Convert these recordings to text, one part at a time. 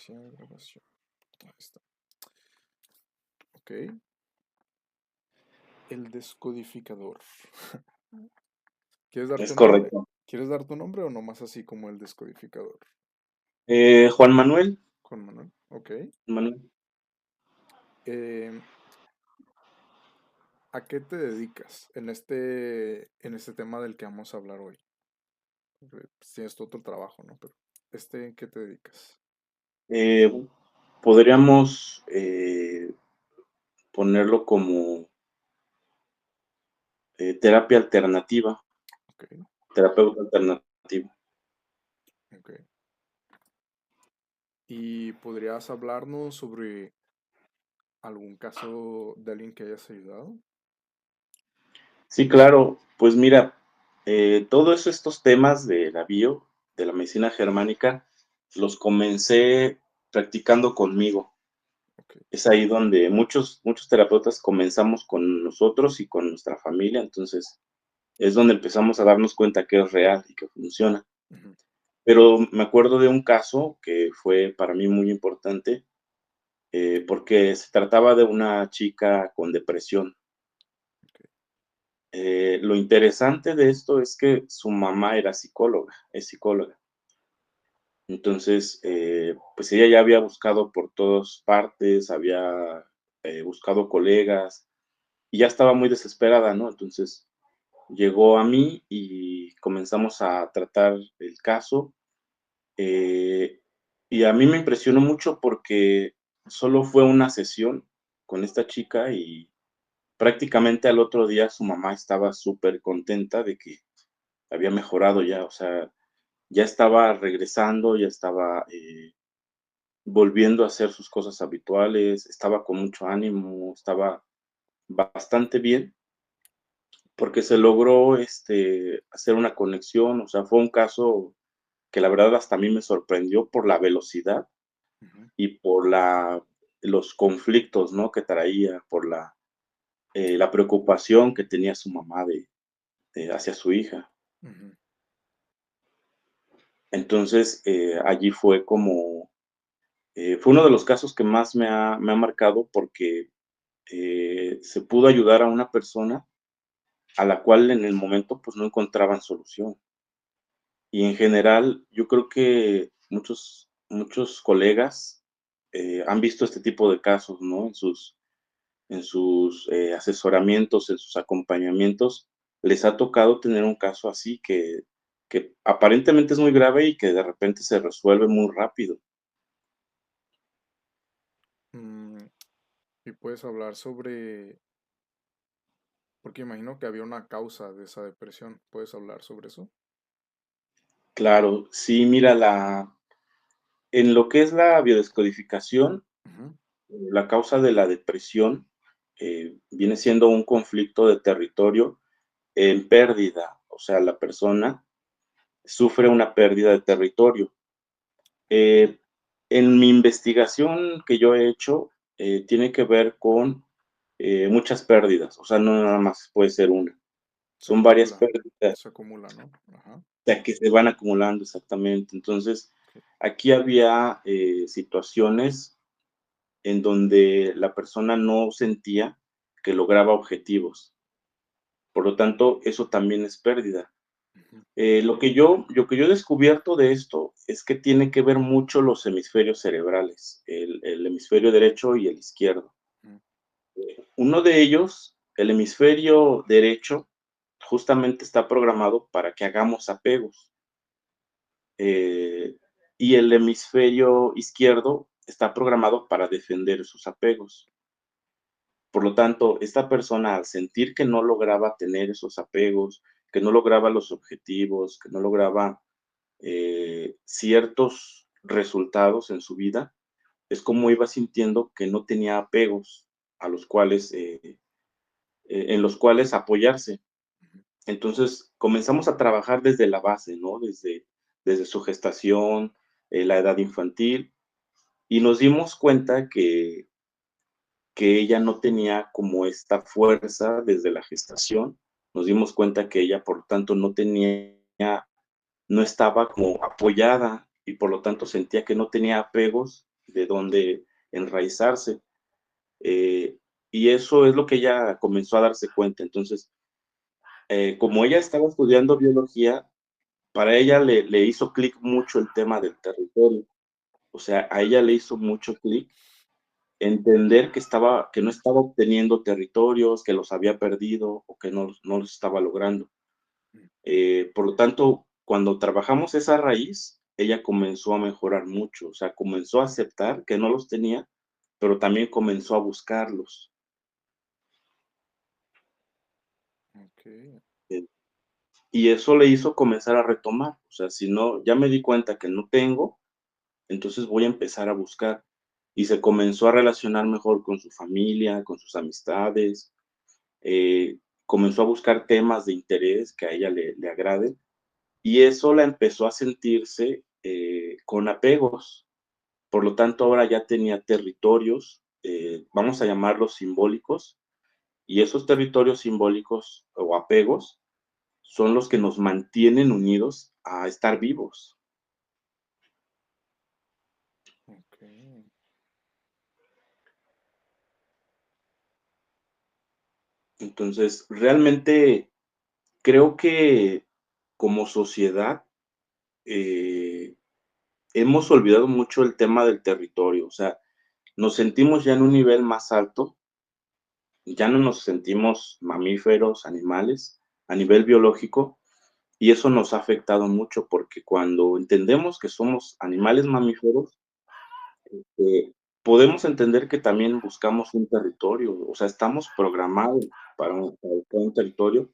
Iniciar grabación. Ahí está. Ok. El descodificador. ¿Quieres dar Es tu nombre? correcto. ¿Quieres dar tu nombre o nomás así como el descodificador? Juan Manuel. Juan Manuel. Ok. Manuel. Em, ¿A qué te dedicas en este tema del que vamos a hablar hoy? Porque, pues, tienes tu otro trabajo, ¿no? Pero, ¿en qué te dedicas? Eh, Podríamos ponerlo como terapia alternativa, Ok, terapeuta alternativo. ok. ¿Y podrías hablarnos sobre algún caso de alguien que hayas ayudado? Sí, claro. Pues mira, todos estos temas de la bio, de la medicina germánica, los comencé practicando conmigo. Ok. Es ahí donde muchos terapeutas comenzamos con nosotros y con nuestra familia, entonces es donde empezamos a darnos cuenta que es real y que funciona. Ujú, Pero me acuerdo de un caso que fue para mí muy importante, porque se trataba de una chica con depresión. ok. Lo interesante de esto es que su mamá era psicóloga, es psicóloga. Entonces, pues ella ya había buscado por todas partes, había buscado colegas y ya estaba muy desesperada, ¿no? Entonces llegó a mí y comenzamos a tratar el caso. eh, y a mí me impresionó mucho porque solo fue una sesión con esta chica y prácticamente al otro día su mamá estaba súper contenta de que había mejorado ya, o sea, ya estaba regresando, ya estaba volviendo a hacer sus cosas habituales, estaba con mucho ánimo, estaba bastante bien, porque se logró hacer una conexión, o sea, fue un caso que la verdad hasta a mí me sorprendió por la velocidad Ujú, y por los conflictos, ¿no? Que traía, por la preocupación que tenía su mamá hacia su hija. ujú. Entonces, allí fue como, fue uno de los casos que más me ha marcado porque se pudo ayudar a una persona a la cual en el momento pues no encontraban solución. Y en general, yo creo que muchos colegas han visto este tipo de casos, ¿no? En sus asesoramientos, en sus acompañamientos, les ha tocado tener un caso así que aparentemente es muy grave y que de repente se resuelve muy rápido. Mm, y puedes hablar sobre, porque imagino que había una causa de esa depresión. ¿Puedes hablar sobre eso? Claro, sí, mira, en lo que es la biodescodificación, Ujú, la causa de la depresión viene siendo un conflicto de territorio en pérdida, o sea, la persona sufre una pérdida de territorio. Eh, en mi investigación que yo he hecho, tiene que ver con muchas pérdidas, o sea, no nada más puede ser una, se son varias acumula, pérdidas se acumula, ¿no? Ajá. que se van acumulando exactamente. Entonces, Ok. aquí había situaciones en donde la persona no sentía que lograba objetivos. Por lo tanto, eso también es pérdida. Ujú, Lo que yo he descubierto de esto es que tiene que ver mucho los hemisferios cerebrales, el hemisferio derecho y el izquierdo. ujú, Uno de ellos, el hemisferio derecho, justamente está programado para que hagamos apegos, eh, y el hemisferio izquierdo está programado para defender esos apegos. Por lo tanto, esta persona, al sentir que no lograba tener esos apegos, que no lograba los objetivos, que no lograba ciertos resultados en su vida, es como iba sintiendo que no tenía apegos a los cuales, en los cuales apoyarse. ujú. Entonces, comenzamos a trabajar desde la base, ¿no? Desde su gestación, la edad infantil, y nos dimos cuenta que ella no tenía como esta fuerza desde la gestación. Nos dimos cuenta que ella, por lo tanto, no estaba como apoyada y por lo tanto sentía que no tenía apegos de dónde enraizarse. Eh, y eso es lo que ella comenzó a darse cuenta. Entonces, como ella estaba estudiando biología, para ella le hizo clic mucho el tema del territorio. O sea, a ella le hizo mucho clic entender que no estaba obteniendo territorios, que los había perdido o que no los estaba logrando. Por lo tanto, cuando trabajamos esa raíz, ella comenzó a mejorar mucho, o sea, comenzó a aceptar que no los tenía, pero también comenzó a buscarlos. Ok, Eh, y eso le hizo comenzar a retomar, o sea, si no, ya me di cuenta que no tengo, entonces voy a empezar a buscar. Y se comenzó a relacionar mejor con su familia, con sus amistades, comenzó a buscar temas de interés que a ella le agraden, y eso la empezó a sentirse con apegos. Por lo tanto, ahora ya tenía territorios, vamos a llamarlos simbólicos, y esos territorios simbólicos o apegos son los que nos mantienen unidos a estar vivos. ok. Entonces, realmente creo que como sociedad eh, hemos olvidado mucho el tema del territorio, o sea, nos sentimos ya en un nivel más alto, ya no nos sentimos mamíferos, animales, a nivel biológico, y eso nos ha afectado mucho porque cuando entendemos que somos animales mamíferos, eh, podemos entender que también buscamos un territorio, o sea, estamos programados para buscar un territorio,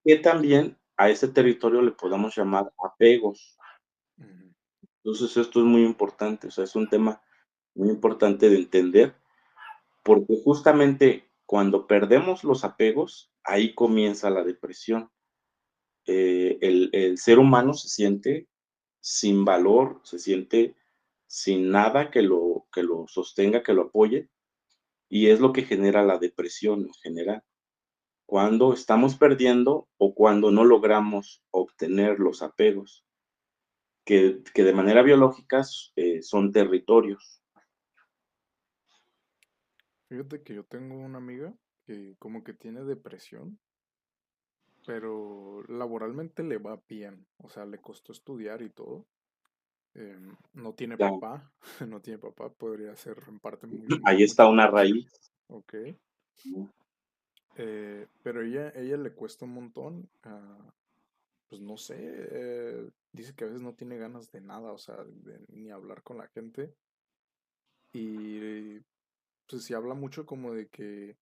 que también a ese territorio le podamos llamar apegos. Ujú. Entonces, esto es muy importante, o sea, es un tema muy importante de entender, porque justamente cuando perdemos los apegos, ahí comienza la depresión. El ser humano se siente sin valor, se siente sin nada que lo sostenga, que lo apoye, y es lo que genera la depresión en general. Cuando estamos perdiendo o cuando no logramos obtener los apegos, que de manera biológica son territorios. Fíjate que yo tengo una amiga que como que tiene depresión, pero laboralmente le va bien. O sea, le costó estudiar y todo. No tiene Ya, papá, no tiene papá, podría ser en parte ahí está mucho una por eso. raíz. Ok. Pero ella le cuesta un montón. Pues no sé. Dice que a veces no tiene ganas de nada, o sea, ni hablar con la gente. Y pues sí habla mucho como de que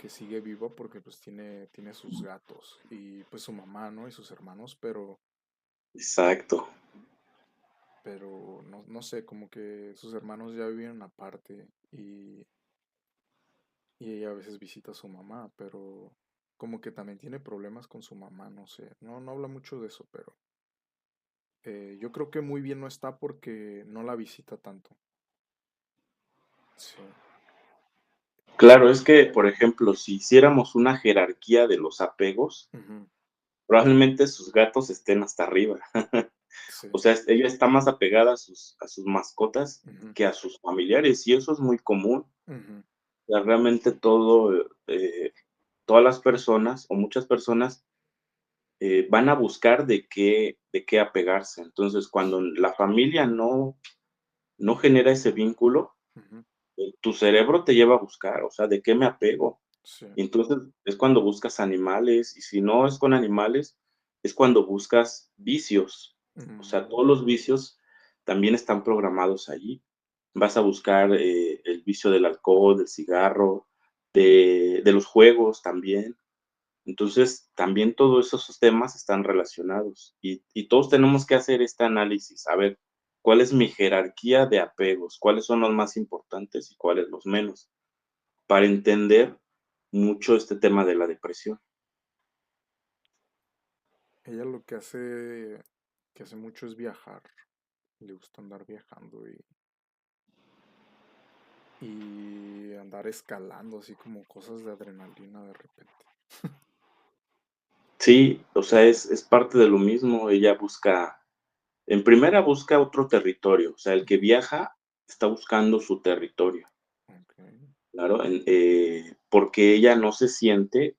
sigue viva porque pues tiene sus gatos y pues su mamá, ¿no? Y sus hermanos, Exacto. pero no sé, como que sus hermanos ya viven aparte y ella a veces visita a su mamá, pero como que también tiene problemas con su mamá, no sé, no habla mucho de eso, pero yo creo que muy bien no está porque no la visita tanto. Sí. Claro, es que, por ejemplo, si hiciéramos una jerarquía de los apegos, Ujú. probablemente sus gatos estén hasta arriba. Sí. O sea, ella está más apegada a sus mascotas Ujú. que a sus familiares, y eso es muy común. Ujú. O sea, realmente todas las personas, o muchas personas, van a buscar de qué apegarse. Entonces, cuando la familia no genera ese vínculo, Ujú. tu cerebro te lleva a buscar, o sea, ¿de qué me apego? Sí. Y entonces es cuando buscas animales, y si no es con animales, es cuando buscas vicios. O sea, Mm. todos los vicios también están programados allí. Vas a buscar el vicio del alcohol, del cigarro, de los juegos también. Entonces, también todos esos temas están relacionados y todos tenemos que hacer este análisis, a ver, ¿cuál es mi jerarquía de apegos? ¿Cuáles son los más importantes y cuáles los menos? Para entender mucho este tema de la depresión. Ella lo que hace mucho es viajar. Le gusta andar viajando y andar escalando, así como cosas de adrenalina de repente. Sí, o sea, es parte de lo mismo, ella busca, En primera busca otro territorio, o sea, el que viaja está buscando su territorio, okey, claro, porque ella no se siente,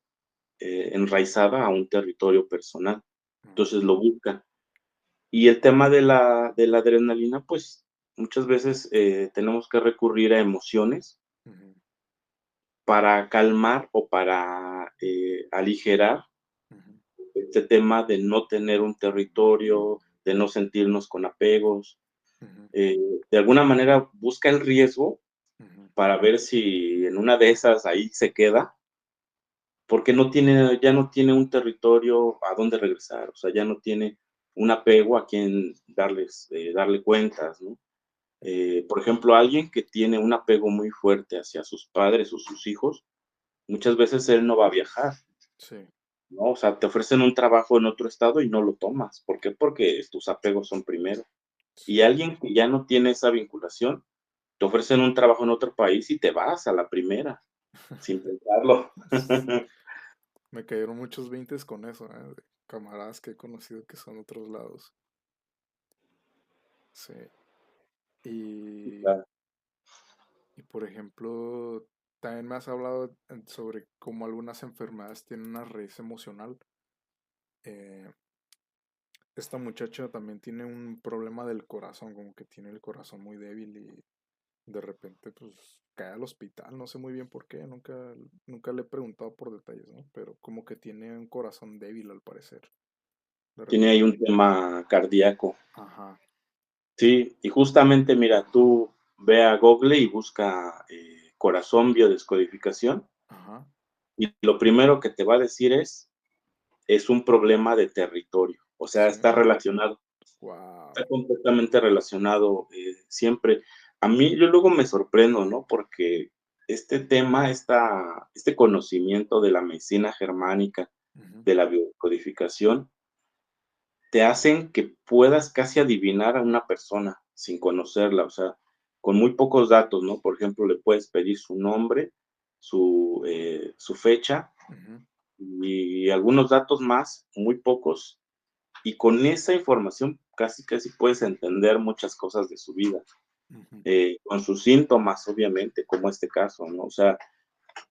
enraizada a un territorio personal, entonces okey, lo busca. Y el tema de la adrenalina, pues, muchas veces, tenemos que recurrir a emociones ujú, para calmar o para, aligerar ujú, este tema de no tener un territorio, de no sentirnos con apegos. ujú, Eh, de alguna manera busca el riesgo ujú, para ver si en una de esas ahí se queda, porque ya no tiene un territorio a dónde regresar, o sea, ya no tiene un apego a quien darle cuentas, ¿no? ujú. Por ejemplo, alguien que tiene un apego muy fuerte hacia sus padres o sus hijos, muchas veces él no va a viajar, Sí, ¿no? O sea, te ofrecen un trabajo en otro estado y no lo tomas. ¿Por qué? Porque tus apegos son primero. Y sí. alguien que ya no tiene esa vinculación, te ofrecen un trabajo en otro país y te vas a la primera, sin pensarlo. Me cayeron muchos veintes con eso, de camaradas que he conocido que son otros lados. Sí. Y, Claro. y por ejemplo, también me has hablado sobre cómo algunas enfermedades tienen una raíz emocional. Eh, esta muchacha también tiene un problema del corazón, como que tiene el corazón muy débil y de repente pues cae al hospital, no sé muy bien por qué, nunca le he preguntado por detalles, ¿no? Pero como que tiene un corazón débil al parecer, de Tiene repente. ahí un tema cardíaco. Ajá, Sí, y justamente mira, tú ve a Google y busca, corazón biodescodificación, ajá, y lo primero que te va a decir es un problema de territorio, o sea, sí, está relacionado, está wow, completamente relacionado, siempre. A mí, yo luego me sorprendo, ¿no? Porque este tema, este conocimiento de la medicina germánica, ujú, de la biocodificación, te hacen que puedas casi adivinar a una persona sin conocerla, o sea, con muy pocos datos, ¿no? Por ejemplo, le puedes pedir su nombre, su fecha ujú, y algunos datos más, muy pocos, y con esa información casi, casi puedes entender muchas cosas de su vida, ujú, con sus síntomas, obviamente, como este caso, ¿no? O sea,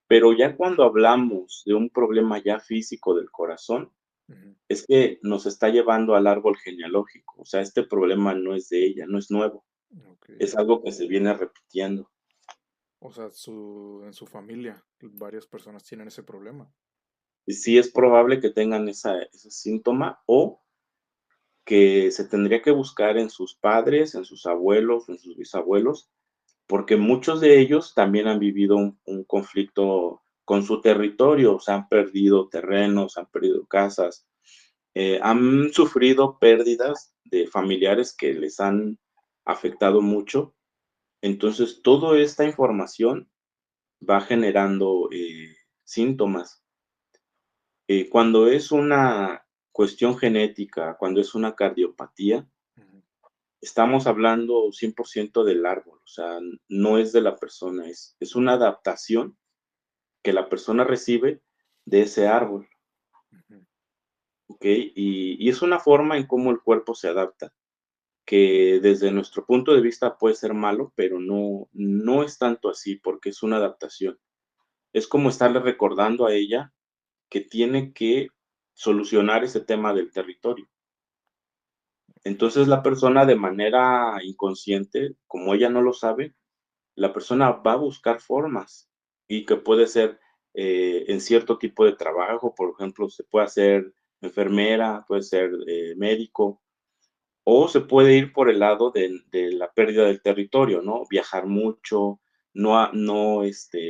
pero ya cuando hablamos de un problema ya físico del corazón, ujú, es que nos está llevando al árbol genealógico, o sea, este problema no es de ella, no es nuevo, ok. es algo que se viene repitiendo. O sea, en su familia varias personas tienen ese problema. Y sí es probable que tengan ese síntoma o que se tendría que buscar en sus padres, en sus abuelos, en sus bisabuelos, porque muchos de ellos también han vivido un conflicto con su territorio, o sea, han perdido terrenos, han perdido casas, han sufrido pérdidas de familiares que les han afectado mucho. Entonces, toda esta información va generando síntomas. Cuando es una cuestión genética, cuando es una cardiopatía, Ujú, estamos hablando 100% del árbol, o sea, no es de la persona, es una adaptación que la persona recibe de ese árbol, ujú, ¿ok? Y es una forma en cómo el cuerpo se adapta, que desde nuestro punto de vista puede ser malo, pero no es tanto así, porque es una adaptación. Es como estarle recordando a ella que tiene que solucionar ese tema del territorio. Entonces, la persona de manera inconsciente, como ella no lo sabe, la persona va a buscar formas y que puede ser en cierto tipo de trabajo, por ejemplo, se puede hacer enfermera, puede ser médico, o se puede ir por el lado de la pérdida del territorio, ¿no? Viajar mucho, no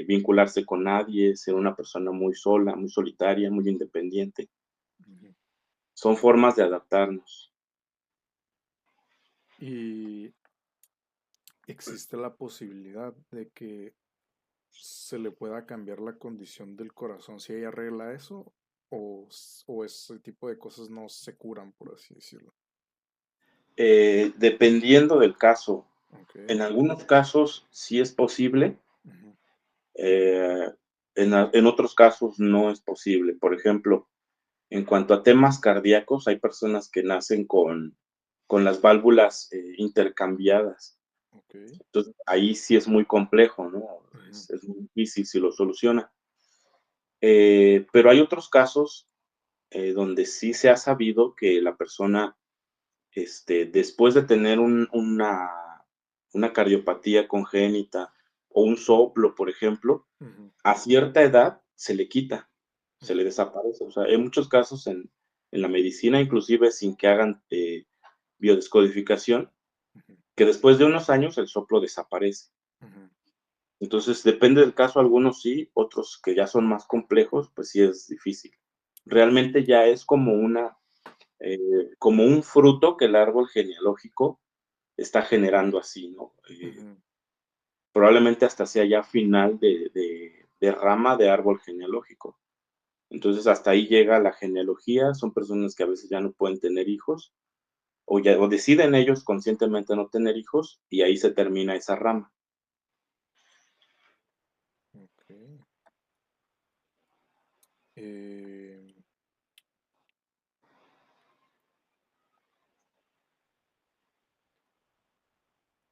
vincularse con nadie, ser una persona muy sola, muy solitaria, muy independiente. ujú. Son formas de adaptarnos. Y existe la posibilidad de que se le pueda cambiar la condición del corazón si ella arregla eso, o ese tipo de cosas no se curan, por así decirlo. Dependiendo del caso, Ok. en algunos casos sí es posible, Ujú, eh, en otros casos no es posible. Por ejemplo, en cuanto a temas cardíacos, hay personas que nacen con con las válvulas intercambiadas. Ok. Entonces, ahí sí es muy complejo, ¿no? Ujú, Es muy difícil si lo soluciona. Pero hay otros casos donde sí se ha sabido que la persona, después de tener una cardiopatía congénita o un soplo, por ejemplo, ujú, a cierta edad se le quita, se le ujú, desaparece. O sea, hay muchos casos en la medicina, inclusive sin que hagan biodescodificación, ujú, que después de unos años el soplo desaparece. ujú. Entonces, depende del caso, algunos sí, otros que ya son más complejos, pues sí es difícil. Realmente ya es como un fruto que el árbol genealógico está generando así, ¿no? Ujú, Probablemente hasta sea ya final de rama de árbol genealógico. Entonces, hasta ahí llega la genealogía, son personas que a veces ya no pueden tener hijos, o deciden ellos conscientemente no tener hijos, y ahí se termina esa rama. ok. Eh,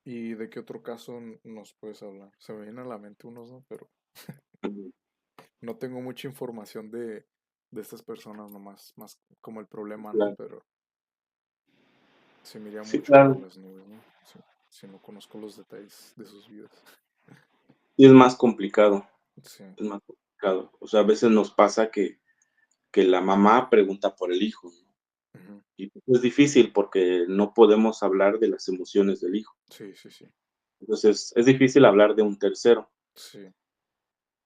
¿Y de qué otro caso nos puedes hablar? Se me vienen a la mente unos, ¿no? Pero Ujú. no tengo mucha información de estas personas nomás, más como el problema, ¿no? Claro. Pero se me iría Sí, mucho por claro. las nubes, ¿no? Si no conozco los detalles de sus vidas. Y es más complicado, Sí. es más complicado. O sea, a veces nos pasa que la mamá pregunta por el hijo, ¿no? Ujú. Y pues, es difícil porque no podemos hablar de las emociones del hijo. Sí, sí, sí. Entonces, es difícil hablar de un tercero, Sí.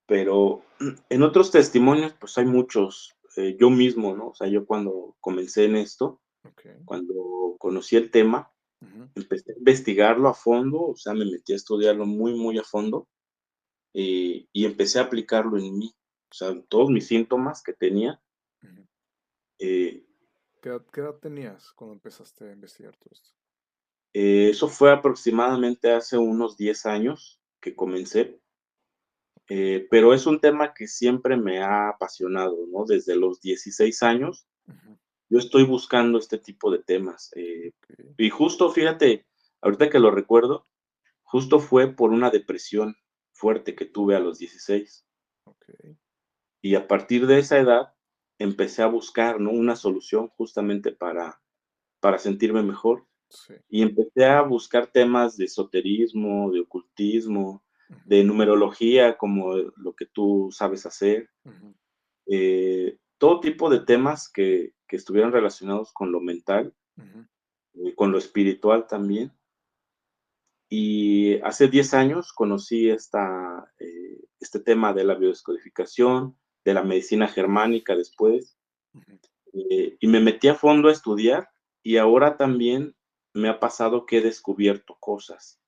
pero en otros testimonios, pues hay muchos. Yo mismo, ¿no? O sea, yo cuando comencé en esto, Ok. cuando conocí el tema, Ujú, empecé a investigarlo a fondo, o sea, me metí a estudiarlo muy, muy a fondo, y empecé a aplicarlo en mí. O sea, todos mis síntomas que tenía, ujú. eh, Qué edad tenías cuando empezaste a investigar todo esto? eso fue aproximadamente hace unos 10 años que comencé, Ok. pero es un tema que siempre me ha apasionado, ¿no? Desde los 16 años, Ujú, yo estoy buscando este tipo de temas. ok. Y justo, fíjate, ahorita que lo recuerdo, justo fue por una depresión fuerte que tuve a los 16. Ok. Y a partir de esa edad empecé a buscar, ¿no? Una solución justamente para sentirme mejor. Sí. Y empecé a buscar temas de esoterismo, de ocultismo, Ujú, de numerología, como lo que tú sabes hacer, ujú, todo tipo de temas que estuvieran relacionados con lo mental, ujú, con lo espiritual también. Y hace 10 años conocí este tema de la biodescodificación, de la medicina germánica después, ujú. y me metí a fondo a estudiar, y ahora también me ha pasado que he descubierto cosas.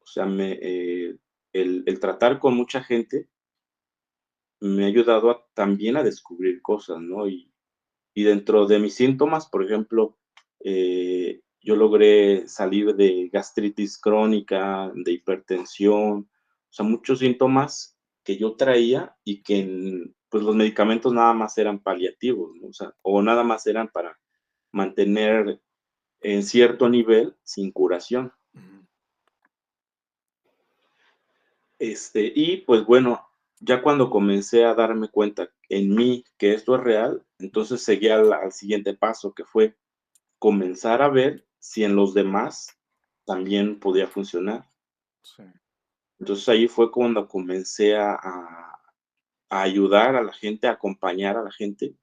O sea, el tratar con mucha gente me ha ayudado también a descubrir cosas, ¿no? Y dentro de mis síntomas, por ejemplo, yo logré salir de gastritis crónica, de hipertensión, o sea, muchos síntomas que yo traía y que pues los medicamentos nada más eran paliativos, ¿no? O sea, o nada más eran para mantener en cierto nivel sin curación. Ujú. Y pues bueno, ya cuando comencé a darme cuenta en mí que esto es real, entonces seguí al siguiente paso, que fue comenzar a ver si en los demás también podía funcionar. Sí. Entonces ahí fue cuando comencé a ayudar a la gente, a acompañar a la gente.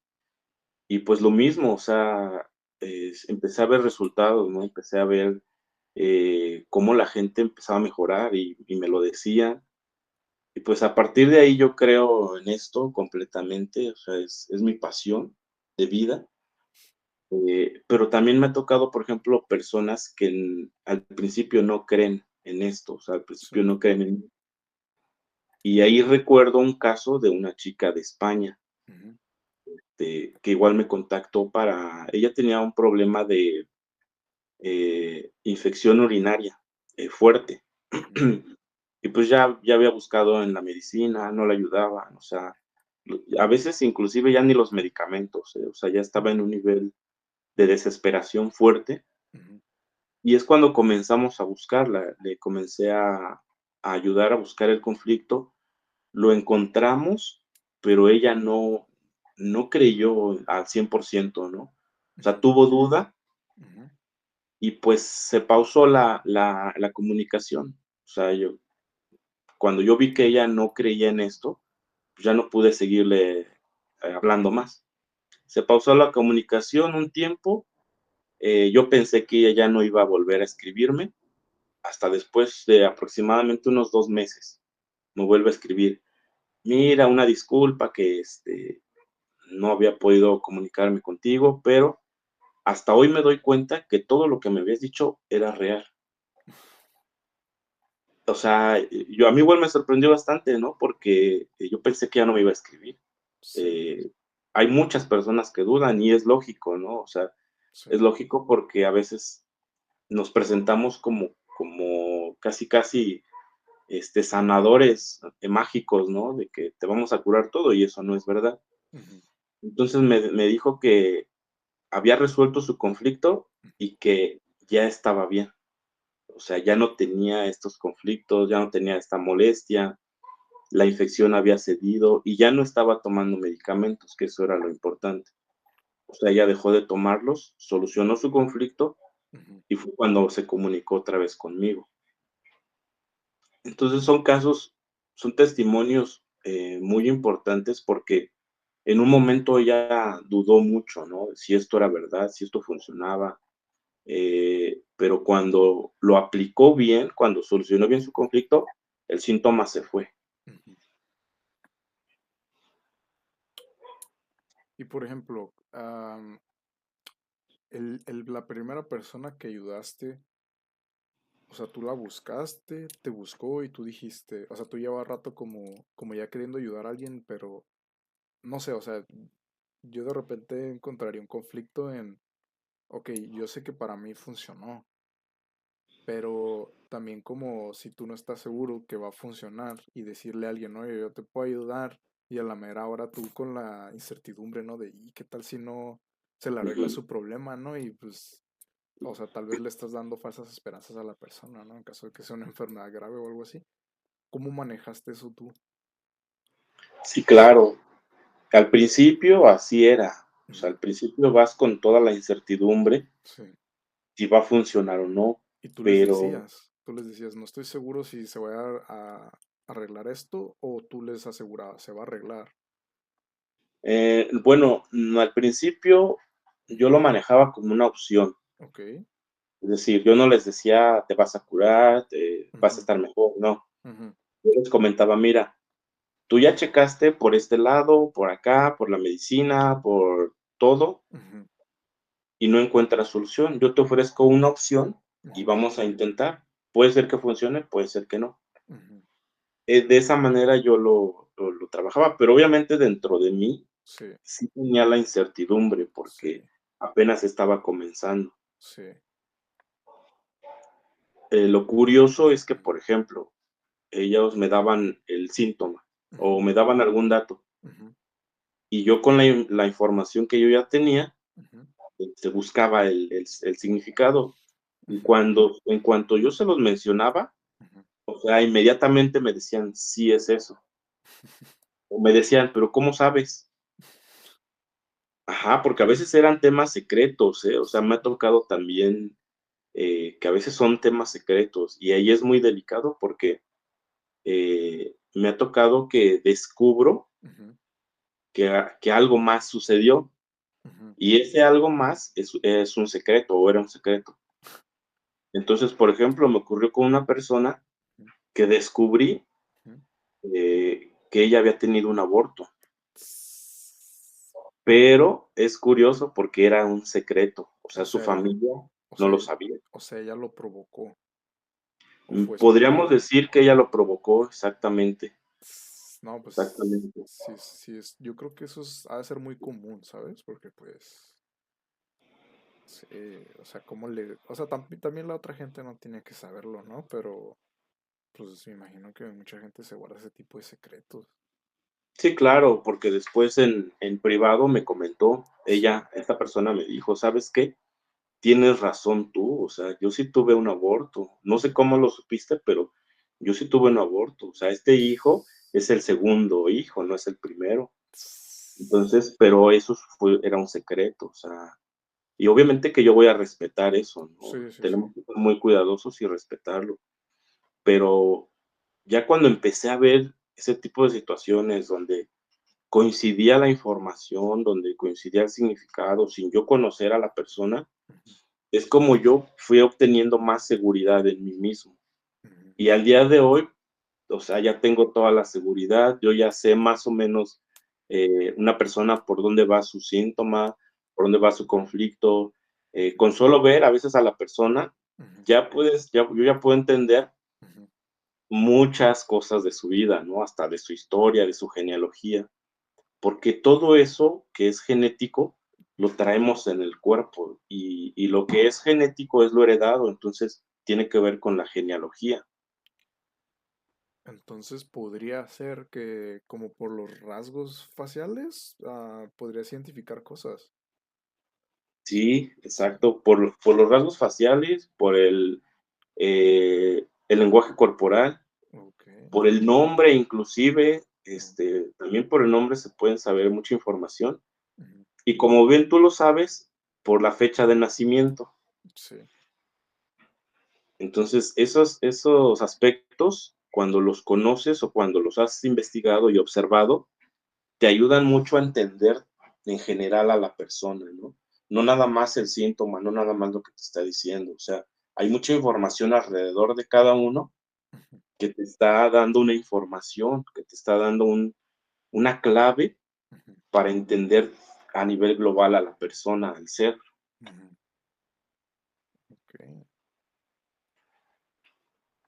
Y pues lo mismo, o sea, empecé a ver resultados, ¿no? Empecé a ver cómo la gente empezaba a mejorar y me lo decía. Y pues a partir de ahí yo creo en esto completamente, o sea, es mi pasión de vida. Pero también me ha tocado, por ejemplo, personas que al principio no creen en esto, o sea, al Sí. principio no creen en mí. Y ahí recuerdo un caso de una chica de España, Ujú, que igual me contactó ella tenía un problema de infección urinaria fuerte. ujú. Y pues ya había buscado en la medicina, no le ayudaban, o sea, a veces inclusive ya ni los medicamentos, o sea, ya estaba en un nivel de desesperación fuerte. Ujú. Y es cuando comenzamos a buscarla, le comencé a ayudar a buscar el conflicto, lo encontramos, pero ella no creyó al 100%, ¿no? O sea, ujú, tuvo duda ujú, y, pues, se pausó la comunicación. O sea, cuando yo vi que ella no creía en esto, pues, ya no pude seguirle, hablando más. Se pausó la comunicación un tiempo, yo pensé que ella ya no iba a volver a escribirme, hasta después de aproximadamente unos 2 meses, me vuelve a escribir: "Mira, una disculpa que, no había podido comunicarme contigo, pero hasta hoy me doy cuenta que todo lo que me habías dicho era real". O sea, a mí igual me sorprendió bastante, ¿no? Porque, yo pensé que ya no me iba a escribir. sí, Eh, Hay muchas personas que dudan y es lógico, ¿no? O sea, sí, es lógico porque a veces nos presentamos como casi, casi, sanadores, mágicos, ¿no? De que te vamos a curar todo y eso no es verdad. ujú, Entonces me dijo que había resuelto su conflicto y que ya estaba bien. O sea, ya no tenía estos conflictos, ya no tenía esta molestia, la infección había cedido y ya no estaba tomando medicamentos, que eso era lo importante. O sea, ella dejó de tomarlos, solucionó su conflicto ujú. y fue cuando se comunicó otra vez conmigo. Entonces son testimonios, muy importantes porque en un momento ella dudó mucho, ¿no? Si esto era verdad, si esto funcionaba, pero cuando lo aplicó bien, cuando solucionó bien su conflicto, el síntoma se fue. Ujú. Y por ejemplo, la primera persona que ayudaste, o sea, tú la buscaste, te buscó y tú dijiste, o sea, tú llevas rato como ya queriendo ayudar a alguien, pero no sé, o sea, yo de repente encontraría un conflicto en, ok, yo sé que para mí funcionó, pero también como si tú no estás seguro que va a funcionar y decirle a alguien, oye, yo te puedo ayudar y a la mera hora tú con la incertidumbre, ¿no? De, ¿y qué tal si no se le arregla Ujú. su problema, ¿no? Y pues, o sea, tal vez le estás dando falsas esperanzas a la persona, ¿no? En caso de que sea una enfermedad grave o algo así. ¿Cómo manejaste eso tú? Sí, claro. Al principio así era. O sea, Ujú, al principio vas con toda la incertidumbre sí. si va a funcionar o no, Y pero, tú les decías, no estoy seguro si se va a arreglar esto o tú les asegurabas, se va a arreglar. bueno, al principio yo Ujú, lo manejaba como una opción. ok. Es decir, yo no les decía: "Te vas a curar, te vas a Ujú, estar mejor", no. ujú, Yo les comentaba: "Mira, tú ya checaste por este lado, por acá, por la medicina, por todo, ujú, y no encuentras solución. Yo te ofrezco una opción y ujú, vamos a intentar. Puede ser que funcione, puede ser que no". ujú. De esa manera yo lo trabajaba, pero obviamente dentro de mí Sí, sí tenía la incertidumbre sí, porque apenas estaba comenzando. sí. Lo curioso es que, Ujú, por ejemplo, ellos me daban el síntoma o ujú, me daban algún dato ujú, y yo con la información que yo ya tenía, ujú, buscaba el significado. Y ujú, en cuanto yo se los mencionaba, ujú. o sea, inmediatamente me decían: "Sí, es eso". O me decían: "¿Pero cómo sabes?". Ajá, porque a veces eran temas secretos, ¿eh? O sea, me ha Sí, tocado también, que a veces son temas secretos, y ahí es muy delicado porque, me ha tocado que descubro ujú, que algo más sucedió, ujú, y ese algo más es un secreto, o era un secreto. Entonces, por ejemplo, me ocurrió con una persona ujú, que descubrí, ujú. que ella había tenido un aborto, Tss. pero es curioso porque era un secreto, o O sea, su sea, familia o no sea, lo sabía. o sea, ella lo provocó o fue Podríamos espontáneo. decir que ella lo provocó, exactamente, No, pues exactamente. sí, sí es, yo creo que eso ha de ser muy común, ¿sabes? Porque pues, sí, o sea, o sea, también la otra gente no tiene que saberlo, ¿no? Pero, pues me imagino que mucha gente se guarda ese tipo de secretos. Sí, claro, porque después en privado me comentó, Sí, esta persona me dijo: "¿Sabes qué? tienes razón tú, o sea, yo sí tuve un aborto. No sé cómo lo supiste, pero yo sí tuve un aborto. O sea, este hijo es el segundo hijo, no es el primero. Entonces, pero eso era un secreto, o sea, y obviamente que yo voy a respetar eso, ¿no? Sí, sí, sí. Tenemos que ser muy cuidadosos y respetarlo. Pero ya cuando empecé a ver ese tipo de situaciones donde coincidía la información, donde coincidía el significado, sin yo conocer a la persona, Ujú, es como yo fui obteniendo más seguridad en mí mismo. ujú, Y al día de hoy, o sea, ya tengo toda la seguridad, yo ya sé más o menos una persona por dónde va su síntoma, por dónde va su conflicto. Con solo ver a veces a la persona, ujú, yo ya puedo entender ujú. muchas cosas de su vida, ¿no? Hasta de su historia, de su genealogía, porque todo eso que es genético lo traemos en el cuerpo y lo que es genético es lo heredado, entonces tiene que ver con la genealogía. Entonces podría ser que como por los rasgos faciales, podrías identificar cosas. Sí, Sí. exacto, por los rasgos faciales, por el lenguaje corporal, Ok. por el nombre inclusive, Oh, también por el nombre se pueden saber mucha información. ujú, Y como bien tú lo sabes, por la fecha de nacimiento. sí. Entonces, esos aspectos, cuando los conoces o cuando los has investigado y observado, te ayudan mucho a entender en general a la persona, ¿no? No nada más el síntoma, no nada más lo que te está diciendo, o sea, hay mucha información alrededor de cada uno Ujú, que te está dando una información, que te está dando una clave ujú, para entender a nivel global a la persona, al ser. ujú, ok.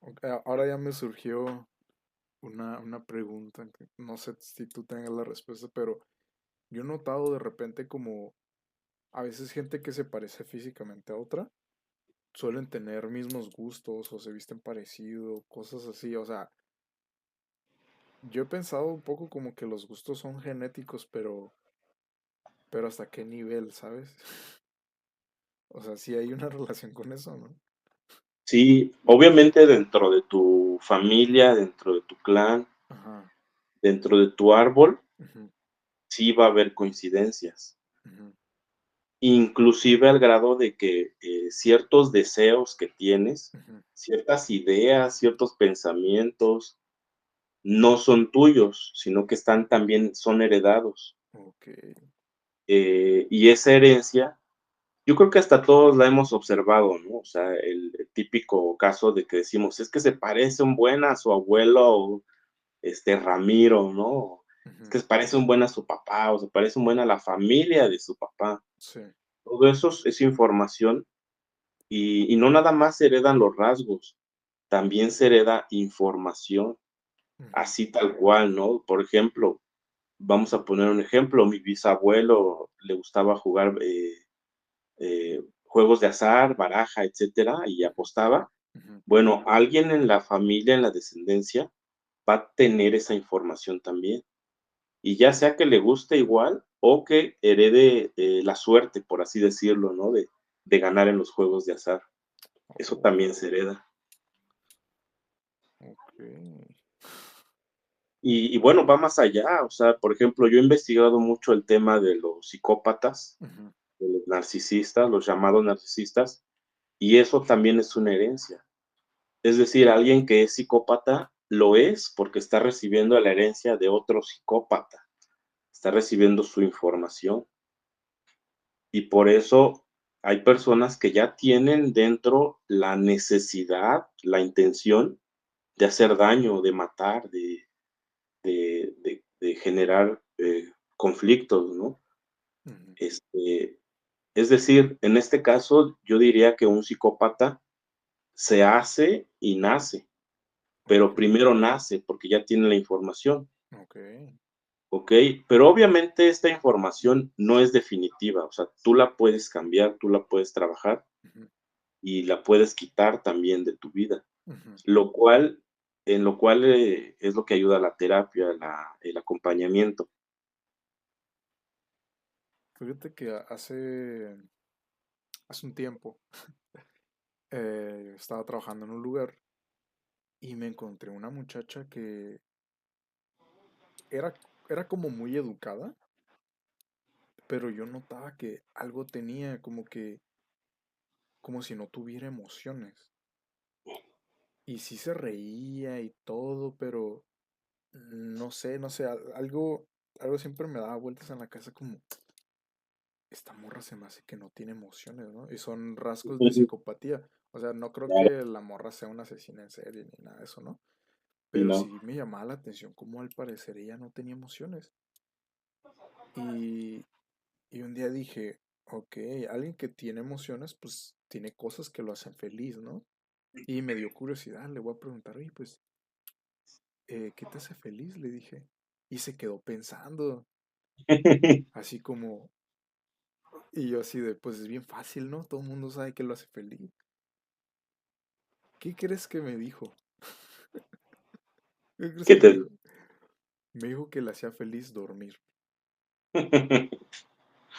Ok, ahora ya me surgió una pregunta que no sé si tú tengas la respuesta, pero yo he notado de repente como a veces gente que se parece físicamente a otra suelen tener mismos gustos o se visten parecido, cosas así. O sea, yo he pensado un poco como que los gustos son genéticos, pero ¿hasta qué nivel, sabes? O sea, sí hay una relación con eso, ¿no? Sí, obviamente dentro de tu familia, dentro de tu clan, Ajá. dentro de tu árbol, Ujú, sí va a haber coincidencias, ujú, inclusive al grado de que ciertos deseos que tienes, ujú. ciertas ideas, ciertos pensamientos, no son tuyos, sino que están también, son heredados. Ok. Y esa herencia, yo creo que hasta todos la hemos observado, ¿no? O sea, el típico caso de que decimos, es que se parece un buen a su abuelo, Ramiro, ¿no? Es Ujú, que se parece un buen a su papá, o se parece un buen a la familia de su papá. sí. Todo eso es información y no nada más se heredan los rasgos, también se hereda información, Ujú, así tal cual, ¿no? Por ejemplo, vamos a poner un ejemplo, mi bisabuelo le gustaba jugar juegos de azar, baraja, etcétera, y apostaba. ujú. Bueno, alguien en la familia, en la descendencia, va a tener esa información también. Y ya sea que le guste igual o que herede, la suerte, por así decirlo, ¿no? De ganar en los juegos de azar. Eso Oh, también se hereda. ok. Y bueno, va más allá, o sea, por ejemplo, yo he investigado mucho el tema de los psicópatas, Ujú, de los narcisistas, los llamados narcisistas, y eso también es una herencia. Es decir, alguien que es psicópata lo es porque está recibiendo la herencia de otro psicópata, está recibiendo su información. Y por eso hay personas que ya tienen dentro la necesidad, la intención de hacer daño, de matar, de generar conflictos, ¿no? ujú, Este, es decir, en este caso, yo diría que un psicópata se hace y nace, pero ok, primero nace porque ya tiene la información. ok. ¿Ok? Pero obviamente esta información no es definitiva, o sea, tú la puedes cambiar, tú la puedes trabajar Ujú, y la puedes quitar también de tu vida, ujú. lo cual, en lo cual es lo que ayuda la terapia, el acompañamiento. Fíjate que hace hace un tiempo, estaba trabajando en un lugar y me encontré una muchacha que era, era como muy educada, pero yo notaba que algo tenía como si no tuviera emociones. Y sí se reía y todo, pero no sé, algo siempre me daba vueltas en la casa como, esta morra se me hace que no tiene emociones, ¿no? Y son rasgos de psicopatía. O sea, no creo Claro, que la morra sea una asesina en serie ni nada de eso, ¿no? y Pero no. sí me llamaba la atención cómo al parecer ella no tenía emociones. Y, y un día dije, ok, alguien que tiene emociones, pues tiene cosas que lo hacen feliz, ¿no? Y me dio curiosidad, le voy a preguntar, oye, pues, ¿qué te hace feliz? Le dije. Y se quedó pensando, así como, y yo así de, pues es bien fácil, ¿no? Todo el mundo sabe que lo hace feliz. ¿Qué crees que me dijo? ¿Qué crees ¿Qué que me te dijo? digo? Me dijo que le hacía feliz dormir.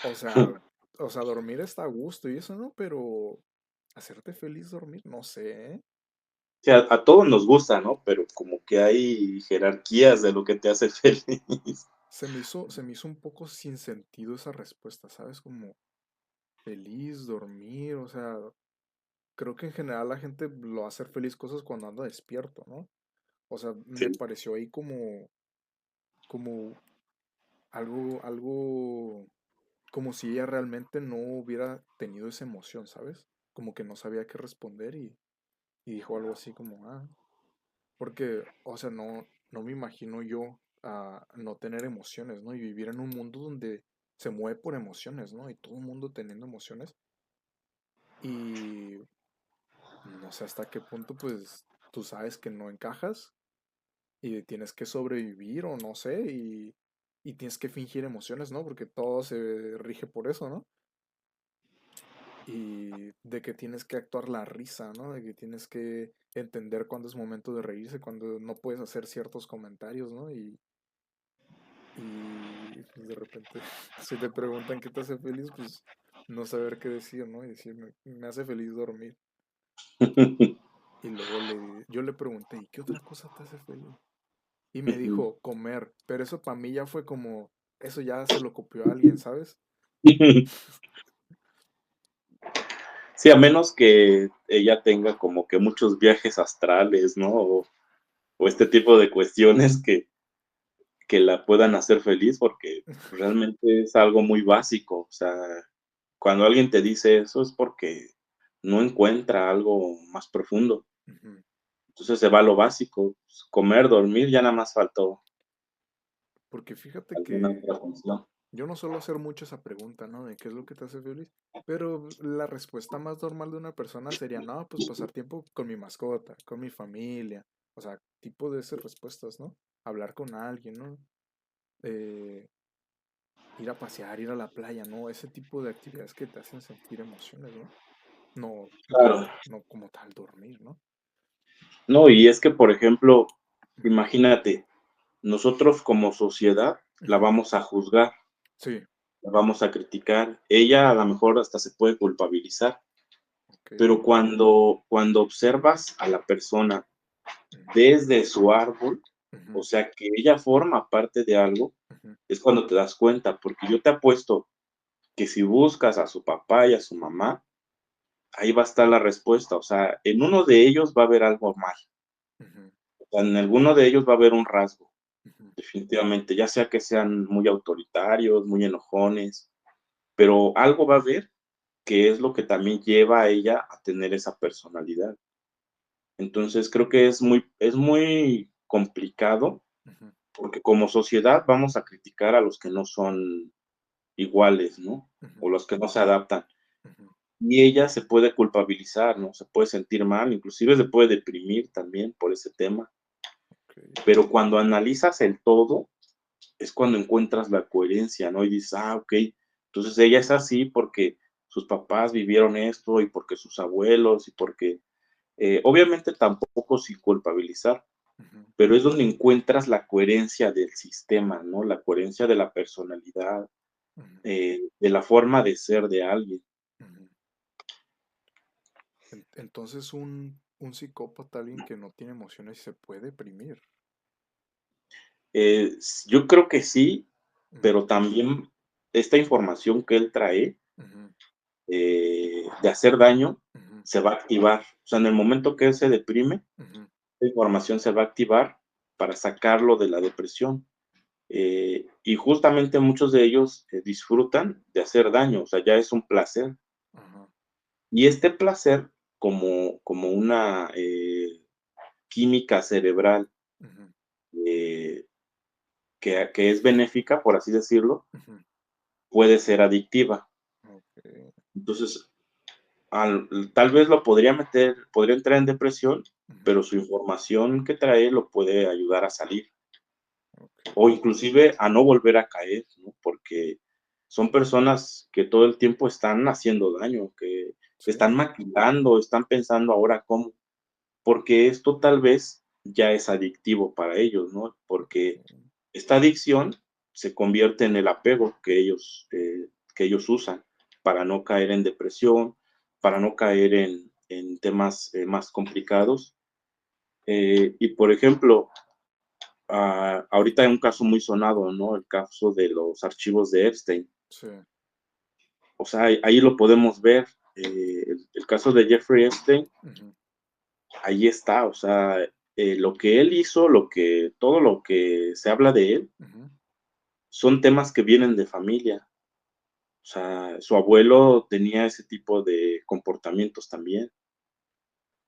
O sea, o sea, dormir está a gusto y eso, ¿no? Pero hacerte feliz dormir, no sé, ¿eh? O sea, a todos nos gusta, ¿no? Pero como que hay jerarquías de lo que te hace feliz. Se me hizo un poco sin sentido esa respuesta, ¿sabes? Como feliz, dormir, o sea, creo que en general la gente lo hace feliz cosas cuando anda despierto, ¿no? O sea, me Sí, pareció ahí como algo, como si ella realmente no hubiera tenido esa emoción, ¿sabes? Como que no sabía qué responder y dijo algo así como, porque, o sea, no me imagino yo a no tener emociones, ¿no? Y vivir en un mundo donde se mueve por emociones, ¿no? Y todo el mundo teniendo emociones. Y no sé hasta qué punto, pues, tú sabes que no encajas y tienes que sobrevivir o no sé, y tienes que fingir emociones, ¿no? Porque todo se rige por eso, ¿no? Y de que tienes que actuar la risa, ¿no? De que tienes que entender cuándo es momento de reírse, cuando no puedes hacer ciertos comentarios, ¿no? Y pues de repente, si te preguntan qué te hace feliz, pues no saber qué decir, ¿no? Y decir, me hace feliz dormir. Y luego yo le pregunté, ¿y qué otra cosa te hace feliz? Y me dijo, comer. Pero eso para mí ya fue como, eso ya se lo copió a alguien, ¿sabes? sí, a menos que ella tenga como que muchos viajes astrales, ¿no? O este tipo de cuestiones que la puedan hacer feliz, porque realmente es algo muy básico. O sea, cuando alguien te dice eso es porque no encuentra algo más profundo. Ujú. Entonces se va a lo básico, pues, comer, dormir, ya nada más faltó Porque fíjate alguna que otra función. yo no suelo hacer mucho esa pregunta, ¿no? De qué es lo que te hace feliz. Pero la respuesta más normal de una persona sería, no, pues pasar tiempo con mi mascota, con mi familia. O sea, tipo de esas respuestas, ¿no? Hablar con alguien, ¿no? Eh, Ir a pasear, ir a la playa, ¿no? Ese tipo de actividades que te hacen sentir emociones, ¿no? No, Claro. no como tal dormir, ¿no? No, y es que, por ejemplo, imagínate, nosotros como sociedad la Ujú. vamos a juzgar, Sí, la vamos a criticar. Ella a lo mejor hasta se puede culpabilizar, ok. pero cuando observas a la persona Ujú, desde su árbol, ujú, o sea, que ella forma parte de algo, ujú, es cuando te das cuenta, porque yo te apuesto que si buscas a su papá y a su mamá, ahí va a estar la respuesta, o sea, en uno de ellos va a haber algo mal, ujú, o sea, en alguno de ellos va a haber un rasgo, ujú, definitivamente, ya sea que sean muy autoritarios, muy enojones, pero algo va a haber que es lo que también lleva a ella a tener esa personalidad. Entonces, creo que es muy complicado, ujú, porque como sociedad vamos a criticar a los que no son iguales, ¿no? ujú, O los que no se adaptan. ujú, Y ella se puede culpabilizar, ¿no? Se puede sentir mal, inclusive se puede deprimir también por ese tema. ok. Pero cuando analizas el todo, es cuando encuentras la coherencia, ¿no? Y dices, ok, entonces ella es así porque sus papás vivieron esto y porque sus abuelos y porque, obviamente tampoco sin culpabilizar, Ujú, pero es donde encuentras la coherencia del sistema, ¿no? La coherencia de la personalidad, ujú, de la forma de ser de alguien. ujú. Entonces un psicópata, alguien que no tiene emociones, se puede deprimir. Yo creo que sí, Ujú, pero también esta información que él trae ujú, de hacer daño ujú, se va a activar. O sea, en el momento que él se deprime, ujú. la información se va a activar para sacarlo de la depresión. Y justamente muchos de ellos disfrutan de hacer daño, o sea, ya es un placer. Ajá. Y este placer, como una química cerebral Ujú, eh, que es benéfica, por así decirlo, ujú. puede ser adictiva. Ok. Entonces, tal vez podría entrar en depresión, Ujú, pero su información que trae lo puede ayudar a salir o ok. inclusive a no volver a caer, ¿no? Porque son personas que todo el tiempo están haciendo daño, que Sí. están maquinando, están pensando ahora cómo, porque esto tal vez ya es adictivo para ellos, ¿no? Porque Ok. esta adicción se convierte en el apego que ellos usan para no caer en depresión, para no caer en temas más complicados. Y por ejemplo, ahorita hay un caso muy sonado, ¿no? El caso de los archivos de Epstein. Sí. O sea, ahí lo podemos ver. El caso de Jeffrey Epstein, Ujú, ahí está. O sea, lo que él hizo, todo lo que se habla de él, ujú. son temas que vienen de familia. O sea, su abuelo tenía ese tipo de comportamientos también,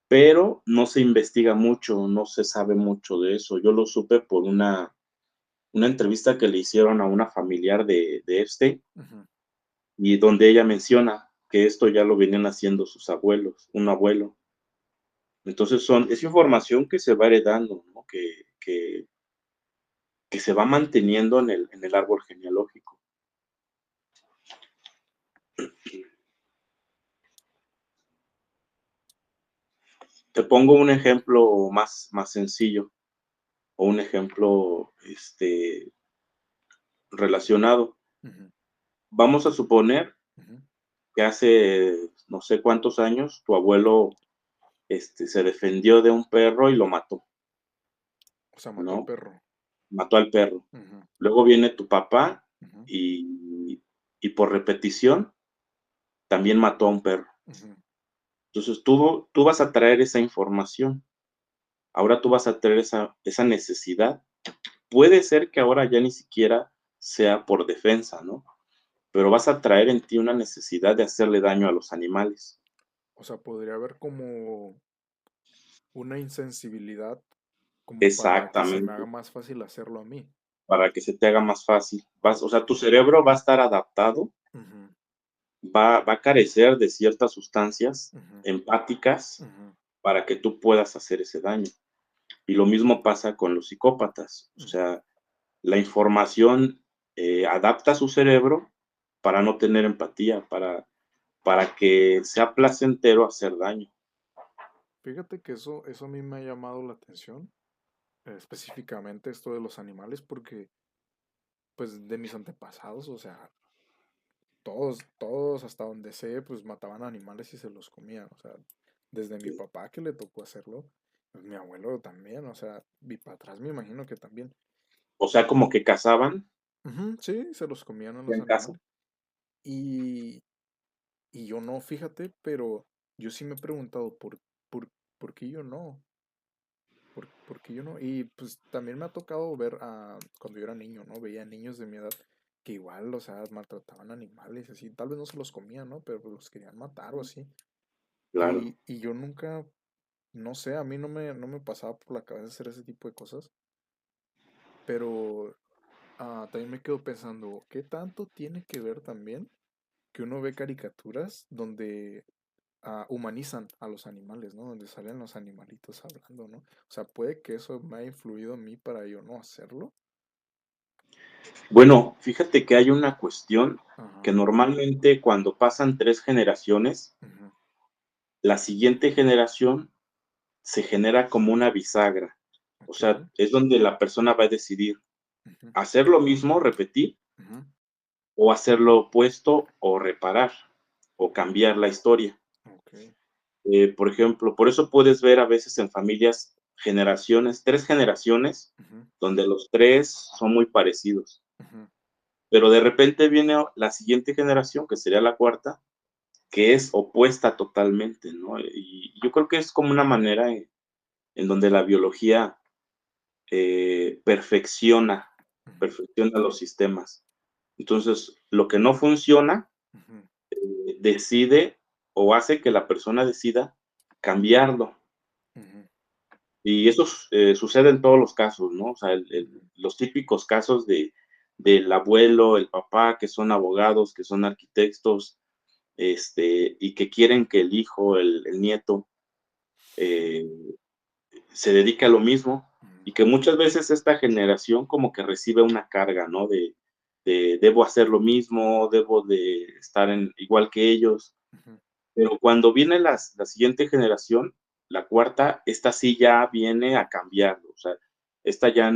pero no se investiga mucho, no se sabe mucho de eso. Yo lo supe por una entrevista que le hicieron a una familiar de Epstein Ujú. y donde ella menciona que esto ya lo venían haciendo sus abuelos, un abuelo. Entonces es información que se va heredando, ¿no? Que se va manteniendo en el árbol genealógico. Te pongo un ejemplo más sencillo o un ejemplo relacionado. Ujú, Vamos a suponer ujú. que hace no sé cuántos años tu abuelo se defendió de un perro y lo mató, O sea, mató al ¿no? perro. Mató al perro. Ujú, Luego viene tu papá ujú, y por repetición también mató a un perro. ujú. Entonces tú vas a traer esa información. Ahora tú vas a traer esa necesidad. Puede ser que ahora ya ni siquiera sea por defensa, ¿no? Pero vas a traer en ti una necesidad de hacerle daño a los animales. O sea, podría haber como una insensibilidad como para que se me haga Exactamente, más fácil hacerlo a mí. para que se te haga más fácil. O Ok. sea, tu cerebro va a estar adaptado, Ujú, va a carecer de ciertas sustancias ujú, empáticas ujú, para que tú puedas hacer ese daño. Y lo mismo pasa con los psicópatas. O ujú. sea, la información adapta su cerebro para no tener empatía, para que sea placentero hacer daño. Fíjate que eso a mí me ha llamado la atención, específicamente esto de los animales, porque pues de mis antepasados, o sea, todos hasta donde sé, pues mataban animales y se los comían, o sea, desde mi papá que le tocó hacerlo, pues mi abuelo también, o sea, mi para atrás me imagino que también. O sea, como que cazaban Ujú, sí, se los comían a los en casa. animales. Y, y yo no, fíjate, pero yo sí me he preguntado por, por qué yo no. ¿Por qué yo no? Y pues también me ha tocado ver cuando yo era niño, ¿no? Veía niños de mi edad que igual, o sea, maltrataban animales, así. Tal vez no se los comían, ¿no? Pero pues los querían matar o así. Claro. Y yo nunca, no sé, a mí no me pasaba por la cabeza hacer ese tipo de cosas. Pero también me quedo pensando, ¿qué tanto tiene que ver también que uno ve caricaturas donde humanizan a los animales, ¿no? Donde salen los animalitos hablando, ¿no? O sea, puede que eso me haya influido a mí para yo no hacerlo. Bueno, fíjate que hay una cuestión que Ajá. normalmente cuando pasan 3 generaciones, Ujú, la siguiente generación se genera como una bisagra. O ok. sea, es donde la persona va a decidir Ujú, hacer lo mismo, repetir, ujú, o hacer lo opuesto, o reparar, o cambiar la historia. ok. Por ejemplo, por eso puedes ver a veces en familias generaciones, 3 generaciones, Ujú, donde los 3 son muy parecidos, ujú, pero de repente viene la siguiente generación, que sería la cuarta, que es opuesta totalmente, ¿no? Y yo creo que es como una manera en donde la biología perfecciona, ujú, perfecciona los sistemas. Entonces, lo que no funciona, ujú, decide o hace que la persona decida cambiarlo. ujú, Y eso sucede en todos los casos, ¿no? O sea, ujú, los típicos casos del abuelo, el papá, que son abogados, que son arquitectos, y que quieren que el hijo, el nieto, eh, se dedique a lo mismo, ujú, y que muchas veces esta generación como que recibe una carga, ¿no? De debo hacer lo mismo, debo de estar igual que ellos, ujú, pero cuando viene la siguiente generación, la cuarta, esta sí ya viene a cambiarlo, o sea, esta ya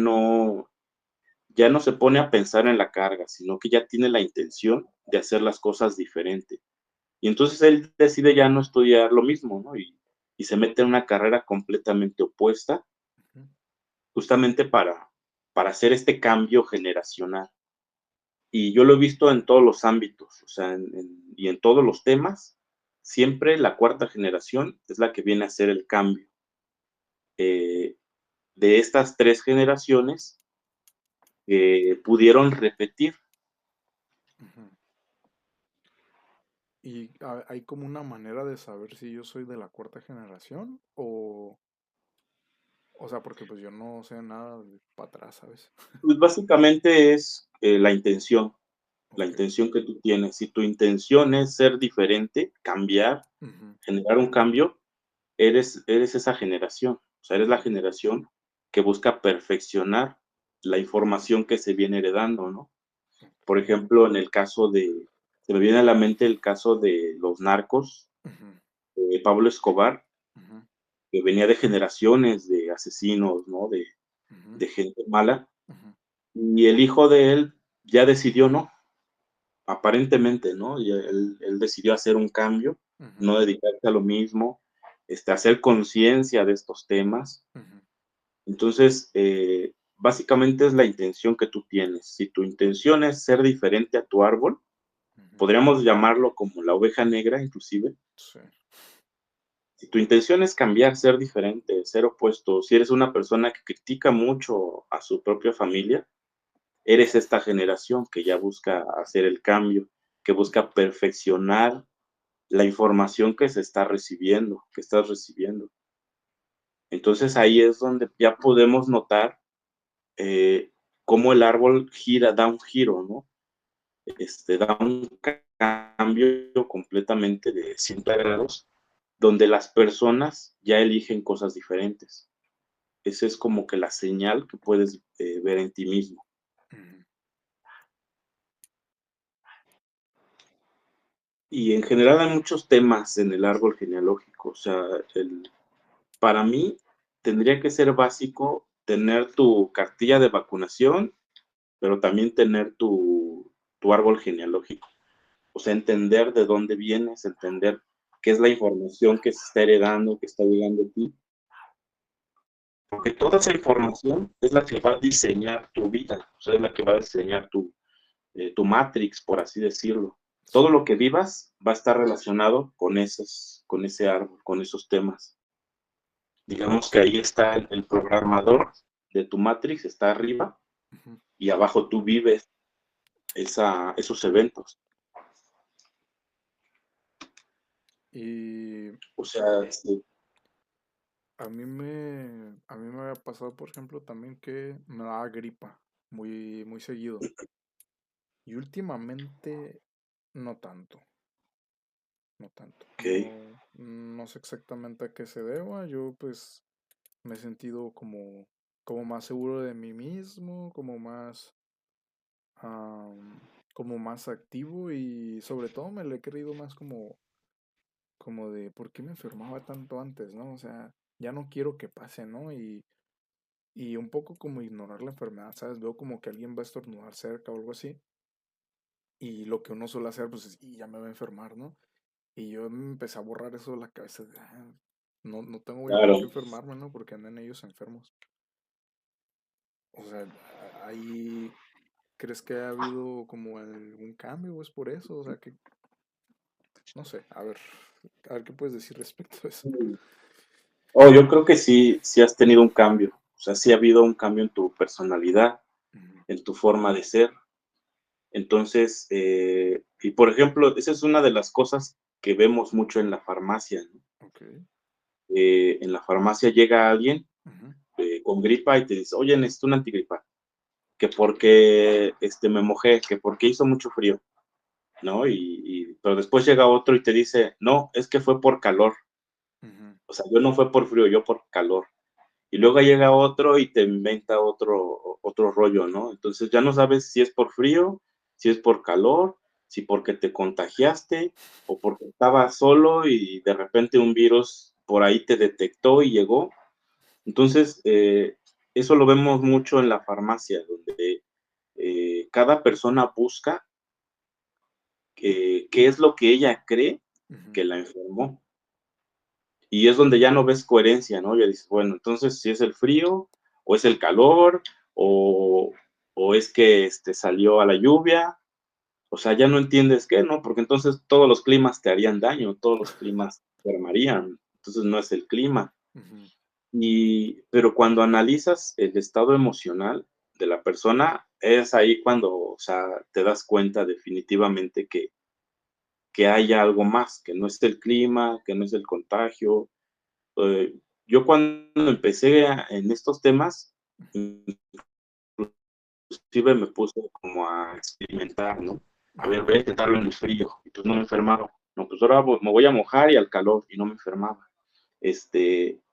no se pone a pensar en la carga, sino que ya tiene la intención de hacer las cosas diferente. Y entonces él decide ya no estudiar lo mismo, ¿no? Y se mete en una carrera completamente opuesta, ujú. justamente para hacer este cambio generacional. Y yo lo he visto en todos los ámbitos, o sea, y en todos los temas, siempre la cuarta generación es la que viene a hacer el cambio. Eh, de estas 3 generaciones que pudieron repetir. Ujú. Y hay como una manera de saber si yo soy de la cuarta generación o sea, porque pues yo no sé nada para atrás, ¿sabes? Pues, básicamente es, la Ok. intención que tú tienes. Si tu intención es ser diferente, cambiar, Ujú, generar un cambio, eres esa generación. O sea, eres la ujú, generación que busca perfeccionar la información que se viene heredando, ¿no? Por ok. ejemplo, en el caso se me viene a la mente el caso de los narcos, Ujú, Pablo Escobar, ujú, que venía de generaciones de asesinos, ¿no? ujú, De gente mala, ujú, y el hijo de él ya decidió no, aparentemente, ¿no? Y él decidió hacer un cambio, ujú, no dedicarse a lo mismo, hacer conciencia de estos temas. ujú, Entonces, básicamente es la intención que tú tienes. Si tu intención es ser diferente a tu árbol, ujú. podríamos llamarlo como la oveja negra, inclusive. Sí. Si tu intención es cambiar, ser diferente, ser opuesto, si eres una persona que critica mucho a su propia familia, eres esta generación que ya busca hacer el cambio, que busca perfeccionar la información que se está recibiendo, que estás recibiendo. Entonces ahí es donde ya podemos notar cómo el árbol gira, da un giro, ¿no? Da un cambio completamente de 180 grados, donde las personas ya eligen cosas diferentes. Esa es como que la señal que puedes ver en ti mismo. Ujú, Y en general hay muchos temas en el árbol genealógico. O sea, para mí tendría que ser básico tener tu cartilla de vacunación, pero también tener tu árbol genealógico. O sea, entender de dónde vienes, entender qué es la información que se está heredando, que está llegando a ti. Porque toda esa información es la que va a diseñar tu vida, o sea, es la que va a diseñar tu matrix, por así decirlo. sí. Todo lo que vivas va a estar relacionado con ese árbol, con esos temas. Digamos que ahí está el programador de tu matrix, está arriba, Ujú. y abajo tú vives esos eventos. Y O sea, sí, a mí me había pasado, por ejemplo, también que me daba gripa muy, muy seguido. Y últimamente no tanto, no tanto. ok, No sé exactamente a qué se deba. Yo pues me he sentido como más seguro de mí mismo, am, como más activo y sobre todo me lo he creído más como de por qué me enfermaba tanto antes, ¿no? O sea, ya no quiero que pase, ¿no? Y un poco como ignorar la enfermedad, ¿sabes? Veo como que alguien va a estornudar cerca o algo así. Y lo que uno suele hacer, pues es, y ya me va a enfermar, ¿no? Y yo me empecé a borrar eso de la cabeza. No tengo yo por Claro. qué enfermarme, ¿no? Porque andan ellos enfermos. O sea, ahí, ¿crees que ha habido como algún cambio o es por eso? O sea, que, no sé, a ver qué puedes decir respecto a eso. Oh, yo creo que sí, sí has tenido un cambio. O sea, sí ha habido un cambio en tu personalidad, Ujú. en tu forma de ser. Entonces, y por ejemplo, esa es una de las cosas que vemos mucho en la farmacia, ¿no? Ok. En la farmacia llega alguien Ujú. con gripa y te dice, oye, necesito un antigripal, que porque me mojé, que porque hizo mucho frío, ¿no? Pero después llega otro y te dice, no, es que fue por calor. Ujú. O sea, yo no fue por frío, yo por calor. Y luego llega otro y te inventa otro rollo, ¿no? Entonces ya no sabes si es por frío, si es por calor, si porque te contagiaste o porque estabas solo y de repente un virus por ahí te detectó y llegó. Entonces, eso lo vemos mucho en la farmacia, donde cada persona busca qué es lo que ella cree Ujú. que la enfermó. Y es donde ya no ves coherencia, ¿no? Ya dices, bueno, entonces si es el frío, o es el calor, o, o es que salió a la lluvia, o sea, ya no entiendes qué, ¿no? Porque entonces todos los climas te harían daño, todos los climas te enfermarían, entonces no es el clima. Ujú. Pero cuando analizas el estado emocional de la persona, es ahí cuando, o sea, te das cuenta definitivamente que hay algo más, que no es el clima, que no es el contagio. Yo cuando empecé en estos temas, inclusive me puse como a experimentar, ¿no? A ver, Ujú. voy a intentarlo en el frío, y pues no me enfermaba. No, pues ahora me voy a mojar y al calor, y no me enfermaba.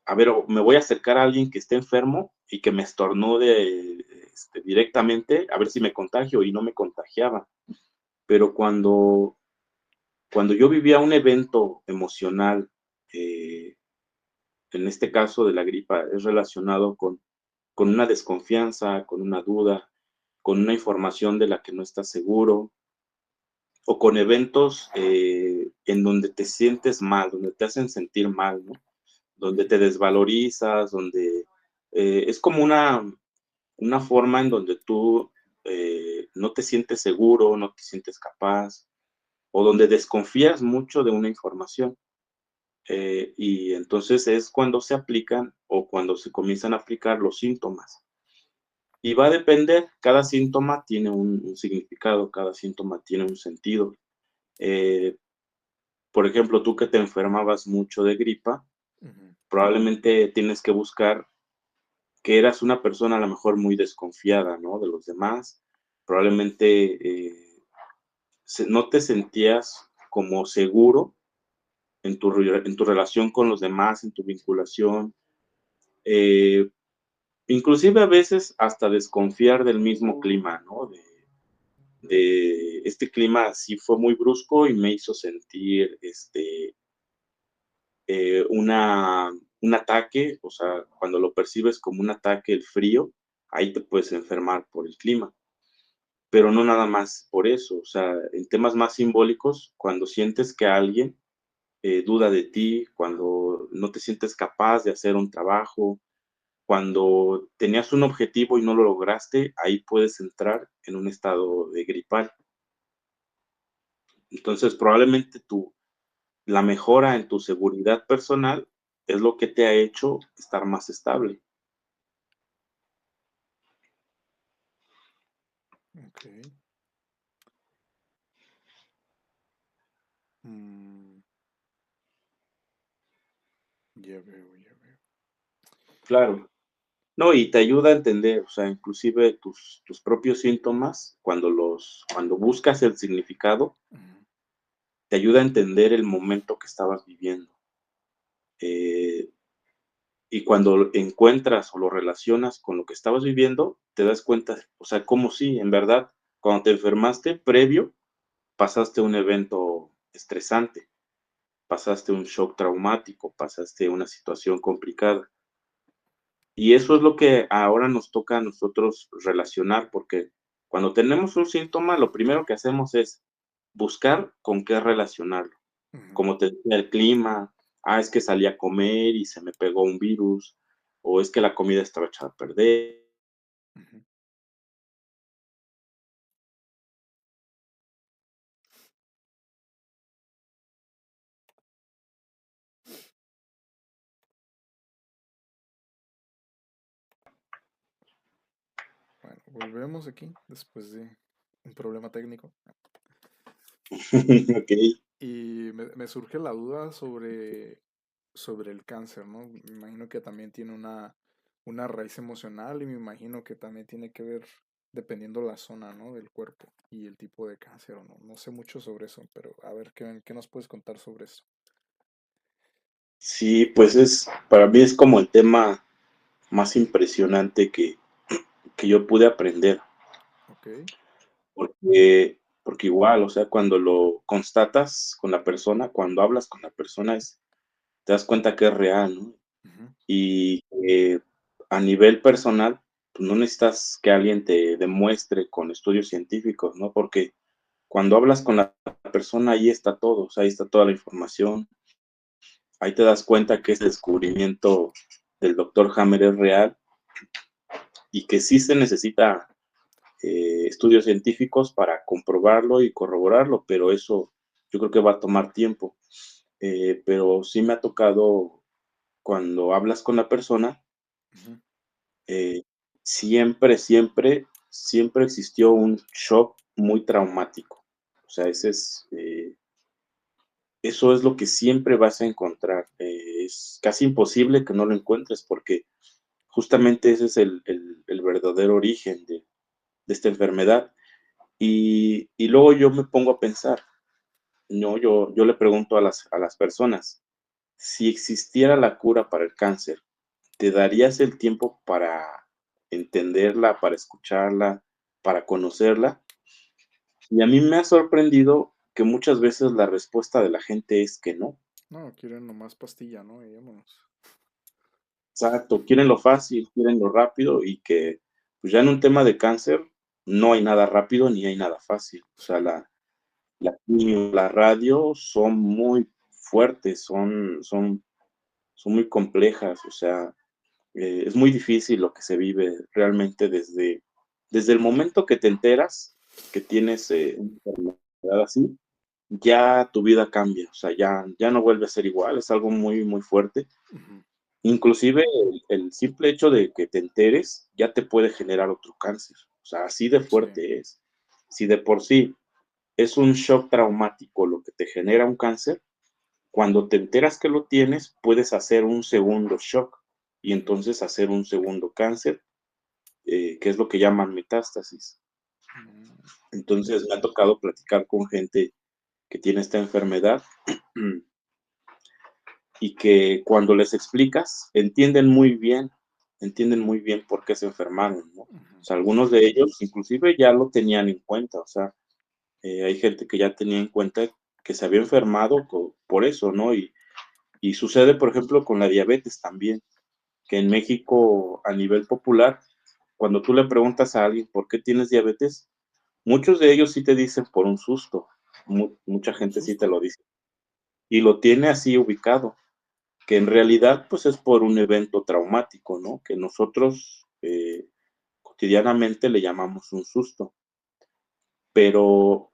A ver, me voy a acercar a alguien que esté enfermo y que me estornude directamente, a ver si me contagio, y no me contagiaba. Pero cuando yo vivía un evento emocional, eh, en este caso de la gripa, es relacionado con una desconfianza, con una duda, con una información de la que no estás seguro, o con eventos en donde te sientes mal, donde te hacen sentir mal, ¿no? Donde te desvalorizas, donde es como una forma en donde tú no te sientes seguro, no te sientes capaz, o donde desconfías mucho de una información. Y entonces es cuando se aplican o cuando se comienzan a aplicar los síntomas. Y va a depender, cada síntoma tiene un significado, cada síntoma tiene un sentido. Eh, por ejemplo, tú que te enfermabas mucho de gripa, Ujú. probablemente tienes que buscar que eras una persona a lo mejor muy desconfiada, ¿no? De los demás. Probablemente no te sentías como seguro en tu relación con los demás, en tu vinculación. Eh, Inclusive a veces hasta desconfiar del mismo clima, ¿no? De este clima sí fue muy brusco y me hizo sentir un ataque, o sea, cuando lo percibes como un ataque, el frío, ahí te puedes enfermar por el clima, pero no nada más por eso, o sea, en temas más simbólicos, cuando sientes que alguien duda de ti, cuando no te sientes capaz de hacer un trabajo, cuando tenías un objetivo y no lo lograste, ahí puedes entrar en un estado de gripal. Entonces, probablemente la mejora en tu seguridad personal es lo que te ha hecho estar más estable. Ok. Mm, ya veo, ya veo. Claro. No, y te ayuda a entender, o sea, inclusive tus propios síntomas, cuando buscas el significado, Ujú. te ayuda a entender el momento que estabas viviendo. Eh, y cuando encuentras o lo relacionas con lo que estabas viviendo, te das cuenta, o sea, como si en verdad, cuando te enfermaste, previo, pasaste un evento estresante, pasaste un shock traumático, pasaste una situación complicada. Y eso es lo que ahora nos toca a nosotros relacionar, porque cuando tenemos un síntoma, lo primero que hacemos es buscar con qué relacionarlo. Ujú, como te decía, el clima, es que salí a comer y se me pegó un virus, o es que la comida estaba echada a perder. ujú. Bueno, volvemos aquí después de un problema técnico. Okey. Y me surge la duda sobre el cáncer, ¿no? Me imagino que también tiene una raíz emocional y me imagino que también tiene que ver dependiendo la zona, ¿no? Del cuerpo y el tipo de cáncer o no. No sé mucho sobre eso, pero a ver, ¿qué nos puedes contar sobre eso? Sí, pues para mí es como el tema más impresionante que yo pude aprender, Ok. porque igual, o sea, cuando lo constatas con la persona, cuando hablas con la persona, te das cuenta que es real, ¿no? Ujú, Y a nivel personal, pues, no necesitas que alguien te demuestre con estudios científicos, ¿no? Porque cuando hablas con la persona, ahí está todo, o sea, ahí está toda la información. Ahí te das cuenta que ese descubrimiento del doctor Hammer es real y que sí se necesita estudios científicos para comprobarlo y corroborarlo, pero eso yo creo que va a tomar tiempo. Pero sí me ha tocado cuando hablas con la persona, ujú. eh, siempre existió un shock muy traumático. O sea, eso es lo que siempre vas a encontrar. Es casi imposible que no lo encuentres porque justamente ese es el verdadero origen de esta enfermedad. Y luego yo me pongo a pensar, no, yo le pregunto a las personas, si existiera la cura para el cáncer, ¿te darías el tiempo para entenderla, para escucharla, para conocerla? Y a mí me ha sorprendido que muchas veces la respuesta de la gente es que no. No, quieren nomás pastilla, ¿no? Y vámonos. Exacto, quieren lo fácil, quieren lo rápido y que, pues, ya en un tema de cáncer no hay nada rápido ni hay nada fácil. O Sí. sea, la quimio, la radio son muy fuertes, son muy complejas, o sea, es muy difícil lo que se vive realmente desde el momento que te enteras que tienes, una enfermedad así, ya tu vida cambia, o sea, ya no vuelve a ser igual, es algo muy, muy fuerte. Ujú. Inclusive el simple hecho de que te enteres ya te puede generar otro cáncer, o sea, así de Sí. fuerte es. Si de por sí es un shock traumático lo que te genera un cáncer, cuando te enteras que lo tienes, puedes hacer un segundo shock y Ujú. entonces hacer un segundo cáncer, que es lo que llaman metástasis. Mm, Entonces, me ha tocado platicar con gente que tiene esta enfermedad y que cuando les explicas, entienden muy bien por qué se enfermaron, ¿no? ujú. O sea, algunos de ellos inclusive ya lo tenían en cuenta, o sea, hay gente que ya tenía en cuenta que se había enfermado por eso, ¿no? Y sucede, por ejemplo, con la diabetes también, que en México, a nivel popular, cuando tú le preguntas a alguien por qué tienes diabetes, muchos de ellos sí te dicen por un susto, mucha Un gente sí te susto. lo dice, y lo tiene así ubicado, que en realidad, pues, es por un evento traumático, ¿no? Que nosotros, cotidianamente le llamamos un susto, pero,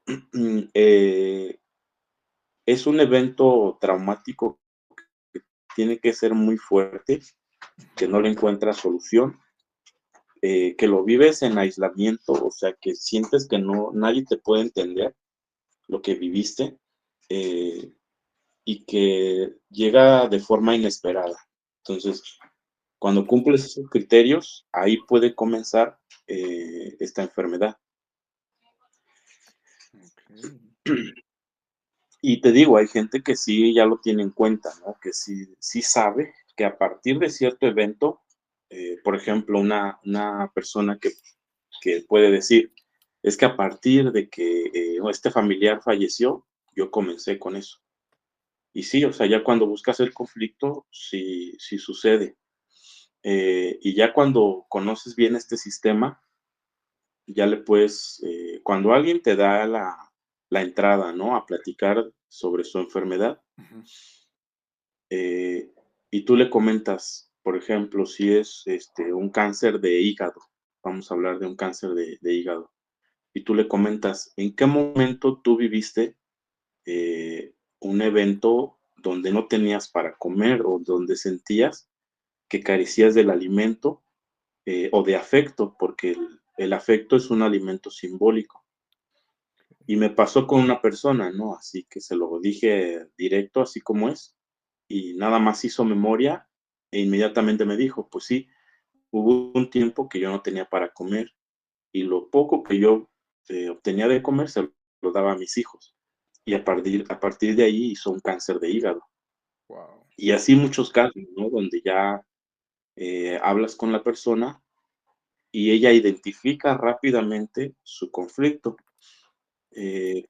es un evento traumático que tiene que ser muy fuerte, que Ujú. no le encuentras solución, que lo vives en aislamiento, o sea, que sientes que no nadie te puede entender lo que viviste, eh, y que llega de forma inesperada. Entonces, cuando cumples esos criterios, ahí puede comenzar, esta enfermedad. Ok. Y te digo, hay gente que sí ya lo tiene en cuenta, ¿no? Que sí sabe que a partir de cierto evento, por ejemplo, una persona que puede decir, es que a partir de que, este familiar falleció, yo comencé con eso. Y sí, o sea, ya cuando buscas el conflicto, sí sucede. Y ya cuando conoces bien este sistema, ya le puedes, cuando alguien te da la entrada, ¿no? A platicar sobre su enfermedad, Ujú. eh, y tú le comentas, por ejemplo, si es un cáncer de hígado, vamos a hablar de un cáncer de hígado, y tú le comentas, ¿en qué momento tú viviste un evento donde no tenías para comer o donde sentías que carecías del alimento o de afecto? Porque el afecto es un alimento simbólico. Y me pasó con una persona, ¿no? Así que se lo dije directo, así como es, y nada más hizo memoria e inmediatamente me dijo, pues sí, hubo un tiempo que yo no tenía para comer y lo poco que yo obtenía de comer se lo daba a mis hijos. Y a partir de ahí hizo un cáncer de hígado. Wow. Y así muchos casos, ¿no? Donde ya hablas con la persona y ella identifica rápidamente su conflicto.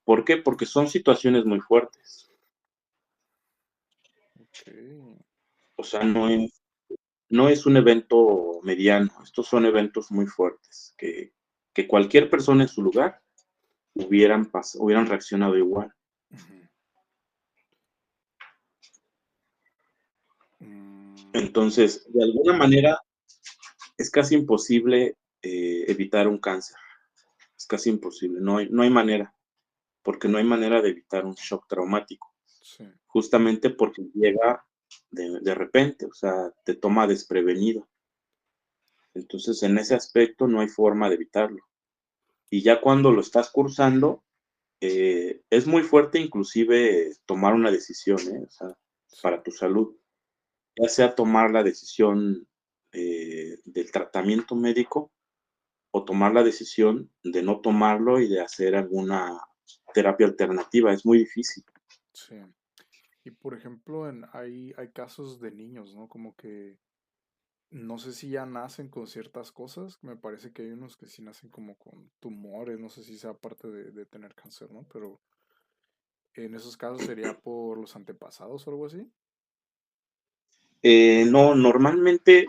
¿Por qué? Porque son situaciones muy fuertes. Ok. O sea, no es un evento mediano, estos son eventos muy fuertes que cualquier persona en su lugar hubieran reaccionado igual. Ujú. Mm, Entonces, de alguna manera, es casi imposible evitar un cáncer. Es casi imposible. No hay manera, porque no hay manera de evitar un shock traumático. sí. Justamente porque llega de repente, o sea, te toma desprevenido. Entonces, en ese aspecto no hay forma de evitarlo. Y ya cuando lo estás cursando, es muy fuerte inclusive tomar una decisión, o sea, Sí. para tu salud, ya sea tomar la decisión del tratamiento médico o tomar la decisión de no tomarlo y de hacer alguna terapia alternativa, es muy difícil. Sí. Y por ejemplo, hay casos de niños, ¿no? Como que no sé si ya nacen con ciertas cosas. Me parece que hay unos que sí nacen como con tumores. No sé si sea parte de tener cáncer, ¿no? Pero en esos casos sería por los antepasados o algo así. No, normalmente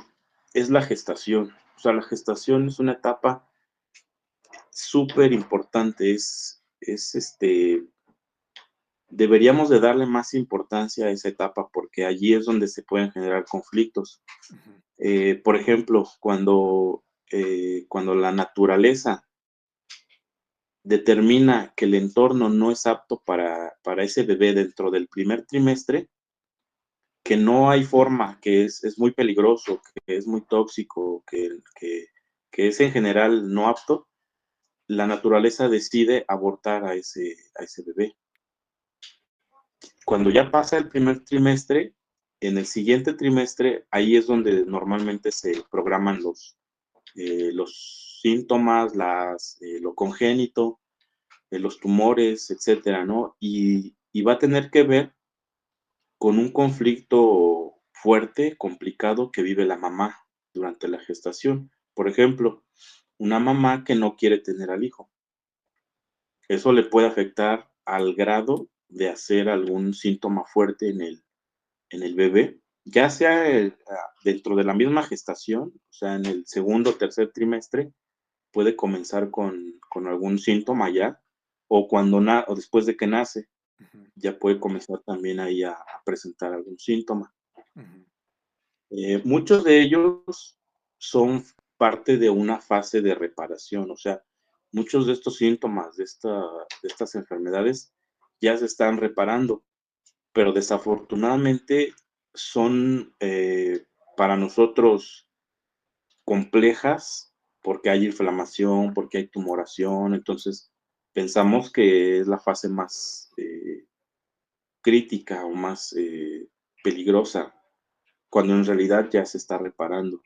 es la gestación, o sea, la gestación es una etapa súper importante, deberíamos de darle más importancia a esa etapa porque allí es donde se pueden generar conflictos. Ujú. Por ejemplo, cuando la naturaleza determina que el entorno no es apto para ese bebé dentro del primer trimestre, que no hay forma, que es muy peligroso, que es muy tóxico, que es en general no apto, la naturaleza decide abortar a ese bebé. Cuando ya pasa el primer trimestre, en el siguiente trimestre, ahí es donde normalmente se programan los síntomas, lo congénito, los tumores, etcétera, ¿no? Y va a tener que ver con un conflicto fuerte, complicado que vive la mamá durante la gestación. Por ejemplo, una mamá que no quiere tener al hijo. Eso le puede afectar al grado de hacer algún síntoma fuerte en el bebé, ya sea dentro de la misma gestación, o sea, en el segundo o tercer trimestre, puede comenzar con algún síntoma ya, o después de que nace, Ujú. ya puede comenzar también ahí a presentar algún síntoma. Ujú. Muchos de ellos son parte de una fase de reparación, o sea, muchos de estos síntomas de estas enfermedades ya se están reparando, pero desafortunadamente son para nosotros complejas porque hay inflamación, porque hay tumoración, entonces pensamos que es la fase más crítica o más peligrosa, cuando en realidad ya se está reparando.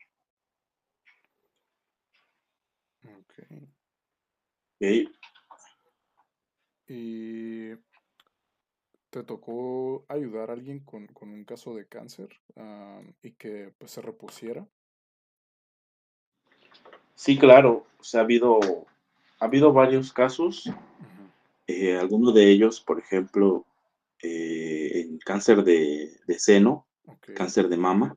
Ok. ¿Ok? ¿Y te tocó ayudar a alguien con un caso de cáncer, y que pues se repusiera? Sí, claro, o sea, ha habido varios casos, Ujú. algunos de ellos, por ejemplo, en cáncer de seno, Ok. cáncer de mama,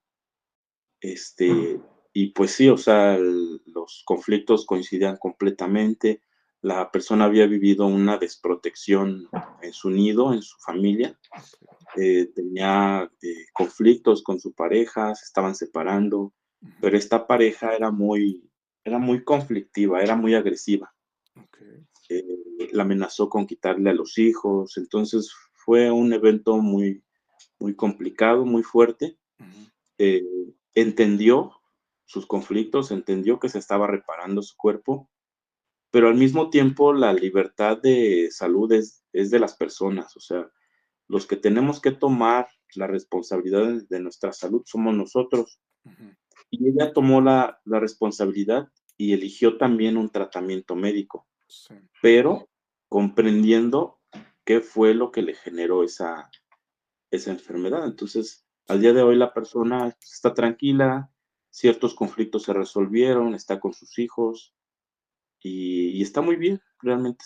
y pues sí, o sea, los conflictos coincidían completamente. la persona había vivido una desprotección en su nido, en su familia, Ok. tenía conflictos con su pareja, se estaban separando, Ujú. pero esta pareja era muy conflictiva, era muy agresiva. Ok. eh, la amenazó con quitarle a los hijos, entonces fue un evento muy, muy complicado, muy fuerte. Ujú. eh, Entendió sus conflictos, entendió que se estaba reparando su cuerpo, pero al mismo tiempo la libertad de salud es de las personas, o sea, los que tenemos que tomar la responsabilidad de nuestra salud somos nosotros. Ujú. Y ella tomó la responsabilidad y eligió también un tratamiento médico, Sí. pero comprendiendo qué fue lo que le generó esa enfermedad. Entonces, al Sí. día de hoy la persona está tranquila, ciertos conflictos se resolvieron, está con sus hijos y está muy bien, realmente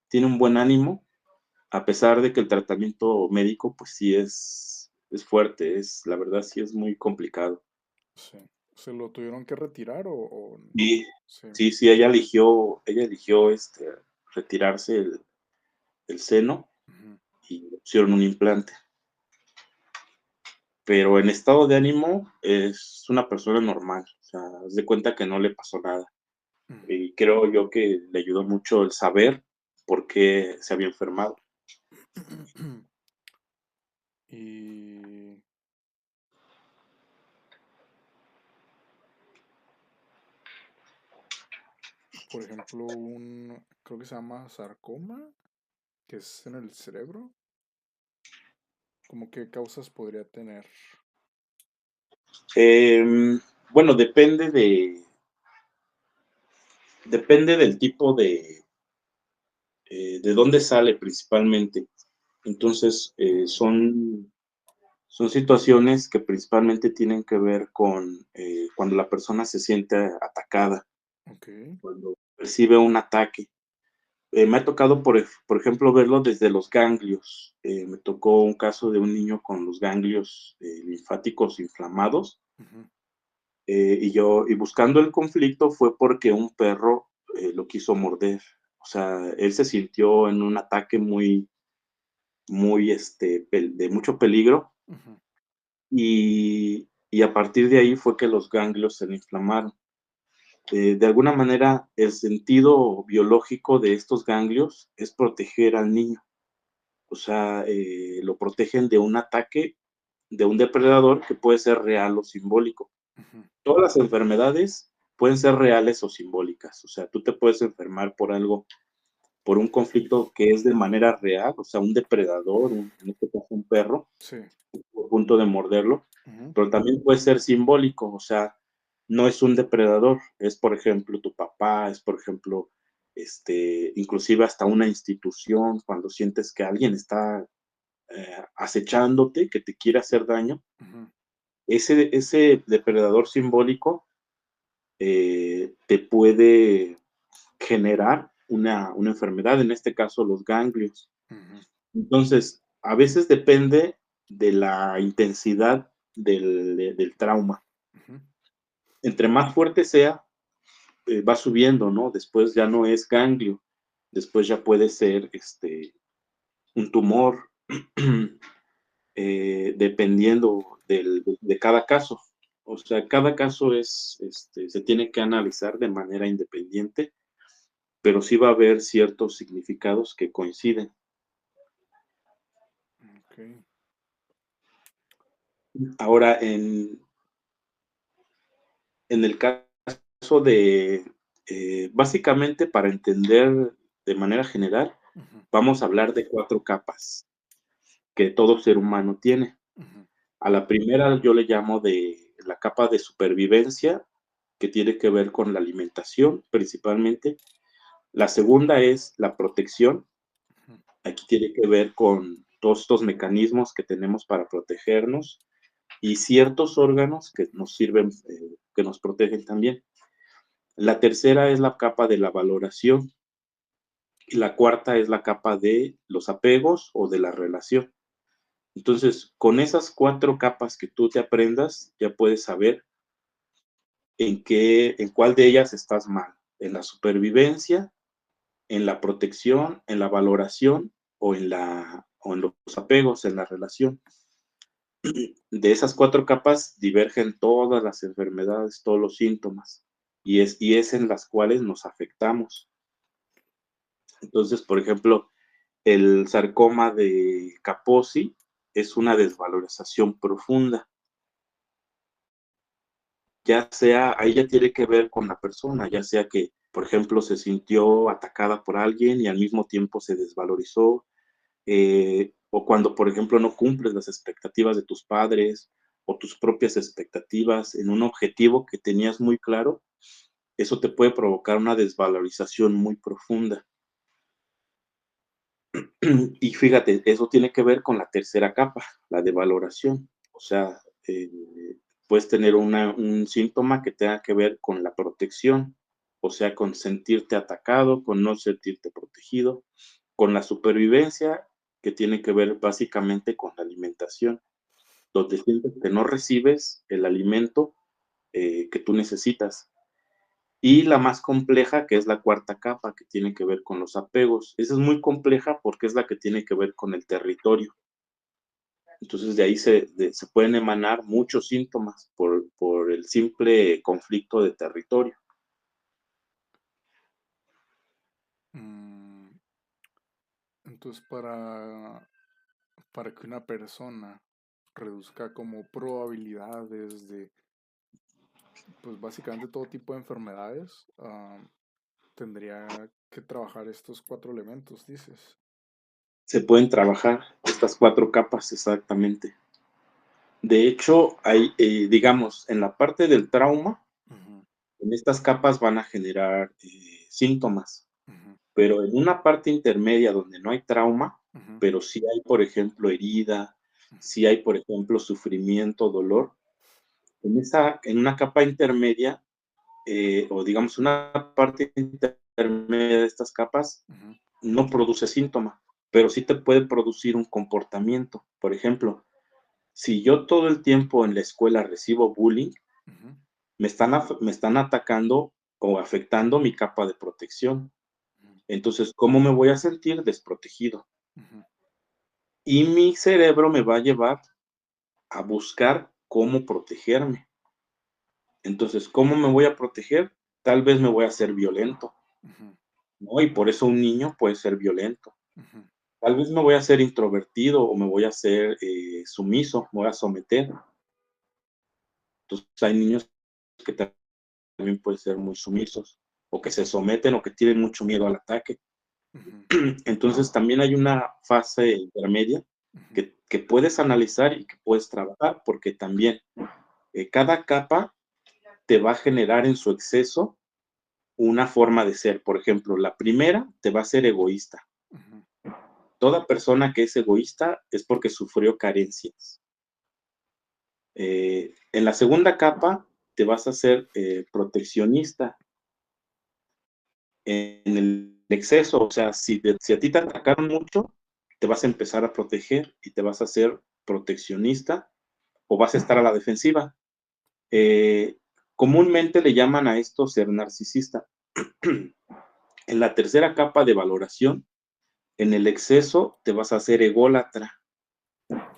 tiene un buen ánimo, a pesar de que el tratamiento médico, pues sí es fuerte, la verdad sí es muy complicado. Sí. ¿Se lo tuvieron que retirar o Y sí? sí, sí, ella eligió retirarse el seno Ujú. y le pusieron un implante. Pero en estado de ánimo es una persona normal, o sea, haz de cuenta que no le pasó nada. Ujú. Y creo yo que le ayudó mucho el saber por qué se había enfermado. Y, por ejemplo, creo que se llama sarcoma, que es en el cerebro. ¿Cómo qué causas podría tener? Bueno, depende del tipo de dónde sale principalmente. Entonces, Ujú. son situaciones que principalmente tienen que ver con cuando la persona se siente atacada, Ok. cuando recibe un ataque. Me ha tocado, por ejemplo, verlo desde los ganglios. Me tocó un caso de un niño con los ganglios linfáticos inflamados, Ujú. y buscando el conflicto fue porque un perro lo quiso morder. O sea, él se sintió en un ataque muy, muy, de mucho peligro, Ujú. y a partir de ahí fue que los ganglios se le inflamaron. De alguna manera, el sentido biológico de estos ganglios es proteger al niño. O sea, lo protegen de un ataque de un depredador que puede ser real o simbólico. Ujú. Todas las enfermedades pueden ser reales o simbólicas. O sea, tú te puedes enfermar por algo, por un conflicto que es de manera real, o sea, un depredador, en este caso un perro, Sí. a punto de morderlo, Ujú. pero también puede ser simbólico, o sea, no es un depredador, es por ejemplo tu papá, es por ejemplo, inclusive hasta una institución, cuando sientes que alguien está acechándote, que te quiere hacer daño, Ujú. ese depredador simbólico te puede generar una enfermedad, en este caso los ganglios. Ujú. Entonces, a veces depende de la intensidad del trauma. Ujú. Entre más fuerte sea, va subiendo, ¿no? Después ya no es ganglio, después ya puede ser un tumor, dependiendo de cada caso. O sea, cada caso se tiene que analizar de manera independiente, pero sí va a haber ciertos significados que coinciden. Ok. Ahora, en el caso básicamente para entender de manera general, Ujú. vamos a hablar de 4 capas que todo ser humano tiene. Ujú. A la primera yo le llamo de la capa de supervivencia, que tiene que ver con la alimentación principalmente. La segunda es la protección. Ujú. Aquí tiene que ver con todos estos mecanismos que tenemos para protegernos y ciertos órganos que nos sirven, que nos protegen también. La tercera es la capa de la valoración y la cuarta es la capa de los apegos o de la relación. Entonces, con esas 4 capas que tú te aprendas, ya puedes saber en cuál de ellas estás mal, en la supervivencia, en la protección, en la valoración o en los apegos en la relación. De esas 4 capas divergen todas las enfermedades, todos los síntomas, y es en las cuales nos afectamos. Entonces, por ejemplo, el sarcoma de Kaposi es una desvalorización profunda. Ya sea, ahí ya tiene que ver con la persona, ya sea que, por ejemplo, se sintió atacada por alguien y al mismo tiempo se desvalorizó, o cuando, por ejemplo, no cumples las expectativas de tus padres o tus propias expectativas en un objetivo que tenías muy claro, eso te puede provocar una desvalorización muy profunda. Y fíjate, eso tiene que ver con la tercera capa, la de valoración. O sea, eh, puedes tener un síntoma que tenga que ver con la protección, o sea, con sentirte atacado, con no sentirte protegido, con la supervivencia, que tiene que ver básicamente con la alimentación, donde sientes que no recibes el alimento que tú necesitas. Y la más compleja, que es la cuarta capa, que tiene que ver con los apegos. Esa es muy compleja porque es la que tiene que ver con el territorio. Entonces, de ahí se pueden emanar muchos síntomas por el simple conflicto de territorio. Mm, entonces, para que una persona reduzca como probabilidades de, pues básicamente todo tipo de enfermedades, tendría que trabajar estos 4 elementos, dices. Se pueden trabajar estas 4 capas exactamente. De hecho, hay, digamos, en la parte del trauma, Ujú, en estas capas van a generar síntomas. ujú, Pero en una parte intermedia donde no hay trauma, ujú, pero sí hay, por ejemplo, herida, sí hay, por ejemplo, sufrimiento, dolor, en una capa intermedia, o digamos una parte intermedia de estas capas, ujú, no produce síntoma, pero sí te puede producir un comportamiento. Por ejemplo, si yo todo el tiempo en la escuela recibo bullying, ujú, me están atacando o afectando mi capa de protección. ujú, Entonces, ¿cómo me voy a sentir? Desprotegido. ujú, Y mi cerebro me va a llevar a buscar cómo protegerme. Entonces, ¿cómo me voy a proteger? Tal vez me voy a hacer violento, ujú, ¿no? Y por eso un niño puede ser violento. ujú, Tal vez me voy a hacer introvertido o me voy a hacer sumiso, me voy a someter. Entonces, hay niños que también pueden ser muy sumisos o que se someten o que tienen mucho miedo al ataque. ujú, Entonces, también hay una fase intermedia ujú, que puedes analizar y que puedes trabajar, porque también cada capa te va a generar en su exceso una forma de ser. Por ejemplo, la primera te va a ser egoísta. ujú, Toda persona que es egoísta es porque sufrió carencias. En la segunda capa te vas a ser proteccionista. En el exceso, o sea, si a ti te atacaron mucho, te vas a empezar a proteger y te vas a ser proteccionista o vas a estar a la defensiva. Eh, Comúnmente le llaman a esto ser narcisista. En la tercera capa de valoración, en el exceso te vas a hacer ególatra.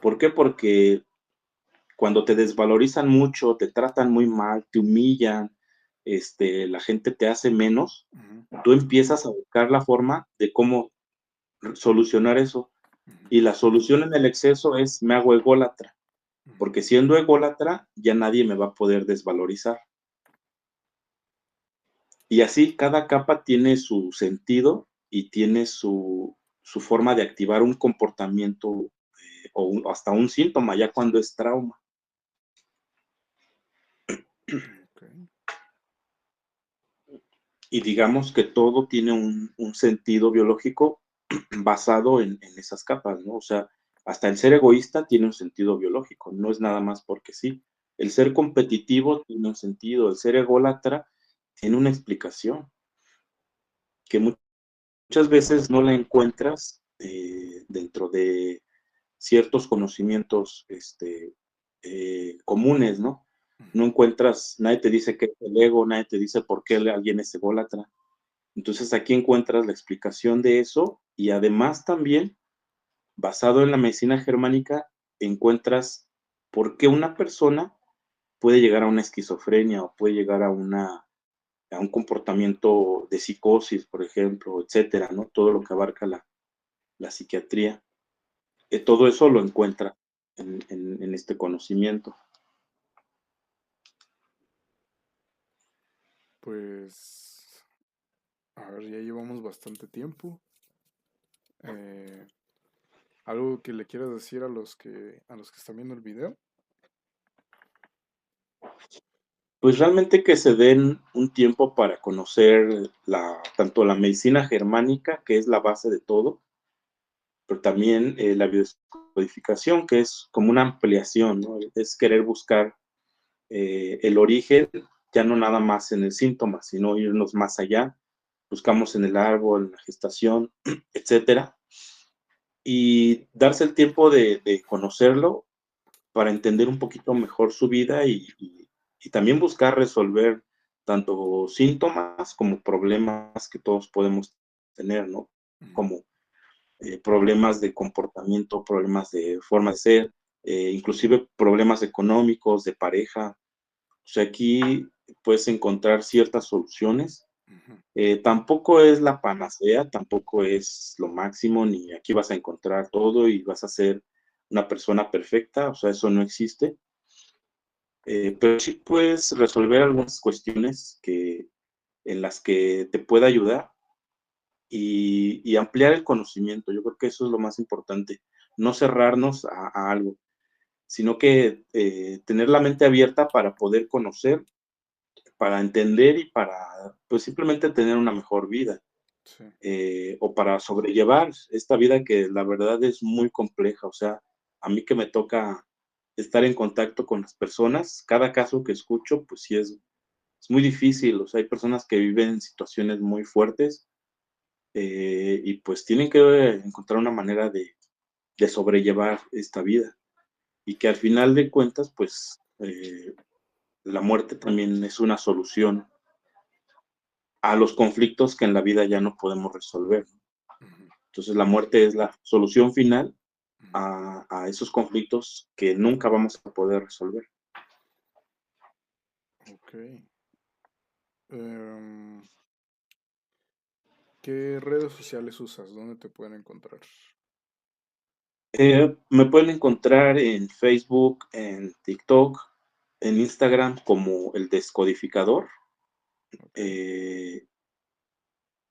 ¿Por qué? Porque cuando te desvalorizan mucho, te tratan muy mal, te humillan, la gente te hace menos, ujú, tú empiezas a buscar la forma de cómo solucionar eso. ujú, Y la solución en el exceso es me hago ególatra, ujú. porque siendo ególatra ya nadie me va a poder desvalorizar. Y así cada capa tiene su sentido y tiene su forma de activar un comportamiento hasta un síntoma, ya cuando es trauma. Ok. Y digamos que todo tiene un sentido biológico basado en esas capas, ¿no? O sea, hasta el ser egoísta tiene un sentido biológico, no es nada más porque sí. El ser competitivo tiene un sentido, el ser ególatra tiene una explicación que muchas veces no la encuentras dentro de ciertos conocimientos comunes, ¿no? Ujú, No encuentras, nadie te dice qué es el ego, nadie te dice por qué alguien es ególatra. Entonces aquí encuentras la explicación de eso y además también, basado en la medicina germánica, encuentras por qué una persona puede llegar a una esquizofrenia o puede llegar a un comportamiento de psicosis, por ejemplo, etcétera, ¿no? Todo lo que abarca la psiquiatría. Todo eso lo encuentra en este conocimiento. Pues, a ver, ya llevamos bastante tiempo. Eh, ¿Algo que le quieras decir a los que están viendo el video? Pues realmente que se den un tiempo para conocer tanto la medicina germánica, que es la base de todo, pero también la biodescodificación, que es como una ampliación, ¿no? Es querer buscar el origen, ya no nada más en el síntoma, sino irnos más allá. Buscamos en el árbol, en la gestación, etcétera, y darse el tiempo de conocerlo para entender un poquito mejor su vida y también buscar resolver tanto síntomas como problemas que todos podemos tener, ¿no? Ujú, Como problemas de comportamiento, problemas de forma de ser, inclusive problemas económicos, de pareja. O sea, aquí puedes encontrar ciertas soluciones. ujú, Tampoco es la panacea, tampoco es lo máximo, ni aquí vas a encontrar todo y vas a ser una persona perfecta, o sea, eso no existe. Pero sí puedes resolver algunas cuestiones en las que te pueda ayudar y ampliar el conocimiento. Yo creo que eso es lo más importante, no cerrarnos a algo, sino que tener la mente abierta para poder conocer, para entender y para, pues, simplemente tener una mejor vida, sí, o para sobrellevar esta vida que la verdad es muy compleja. O sea, a mí que me toca estar en contacto con las personas, cada caso que escucho, pues sí es muy difícil. O sea, hay personas que viven situaciones muy fuertes, y pues tienen que encontrar una manera de sobrellevar esta vida y que al final de cuentas, pues la muerte también es una solución a los conflictos que en la vida ya no podemos resolver. ujú, Entonces la muerte es la solución final ujú. a esos conflictos que nunca vamos a poder resolver. Ok. Em, ¿Qué redes sociales usas? ¿Dónde te pueden encontrar? Me pueden encontrar en Facebook, en TikTok, en Instagram como El Descodificador. Ok. Eh,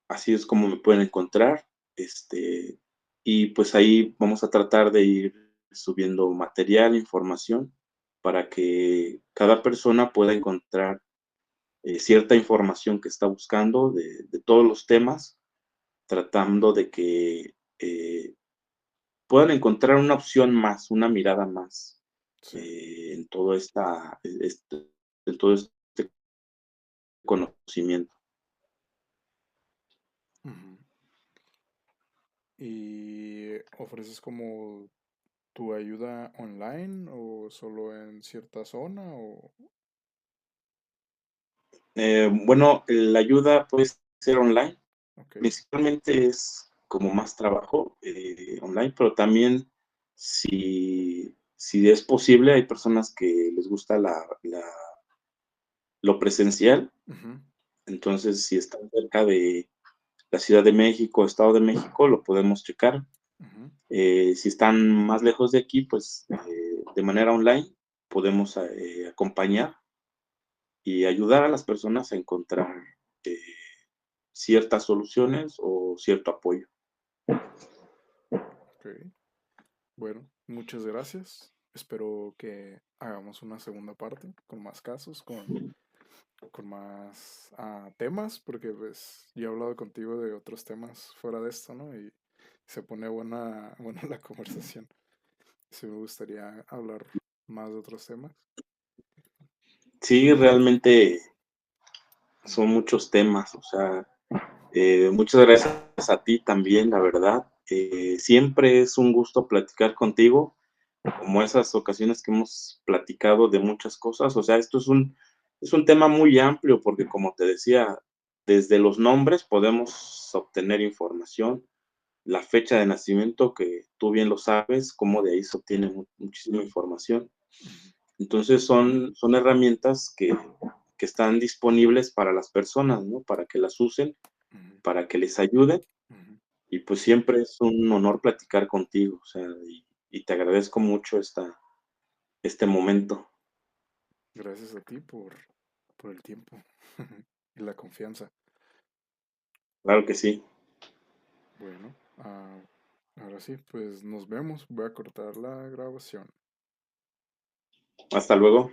Así es como me pueden encontrar. Este, y pues ahí vamos a tratar de ir subiendo material, información, para que cada persona pueda encontrar cierta información que está buscando de todos los temas, tratando de que puedan encontrar una opción más, una mirada más Sí. en en todo este conocimiento. Ujú. ¿Y ofreces como tu ayuda online o solo en cierta zona o Bueno, la ayuda puede ser online. ok? Principalmente es como más trabajo online, pero también si es posible, hay personas que les gusta lo presencial. Ujú, Entonces, si están cerca de la Ciudad de México, Estado de México, lo podemos checar. ujú. Si están más lejos de aquí, pues de manera online podemos acompañar y ayudar a las personas a encontrar eh, ciertas soluciones o cierto apoyo. Ok. Bueno, muchas gracias. Espero que hagamos una segunda parte con más casos, con más temas, porque pues yo he hablado contigo de otros temas fuera de esto, ¿no? Y se pone buena, buena la conversación. Sí me gustaría hablar más de otros temas. Sí, realmente son muchos temas, o sea, muchas gracias a ti también, la verdad. Siempre es un gusto platicar contigo, como esas ocasiones que hemos platicado de muchas cosas. O sea, esto es un tema muy amplio porque, como te decía, desde los nombres podemos obtener información, la fecha de nacimiento, que tú bien lo sabes, cómo de ahí se obtiene muchísima información. ujú, Entonces son herramientas que están disponibles para las personas, ¿no? Para que las usen, ujú, para que les ayuden, ujú. y pues siempre es un honor platicar contigo, o sea, y te agradezco mucho este momento. Gracias a ti por el tiempo y la confianza. Claro que sí. Bueno, ahora sí, pues nos vemos. Voy a cortar la grabación. Hasta luego.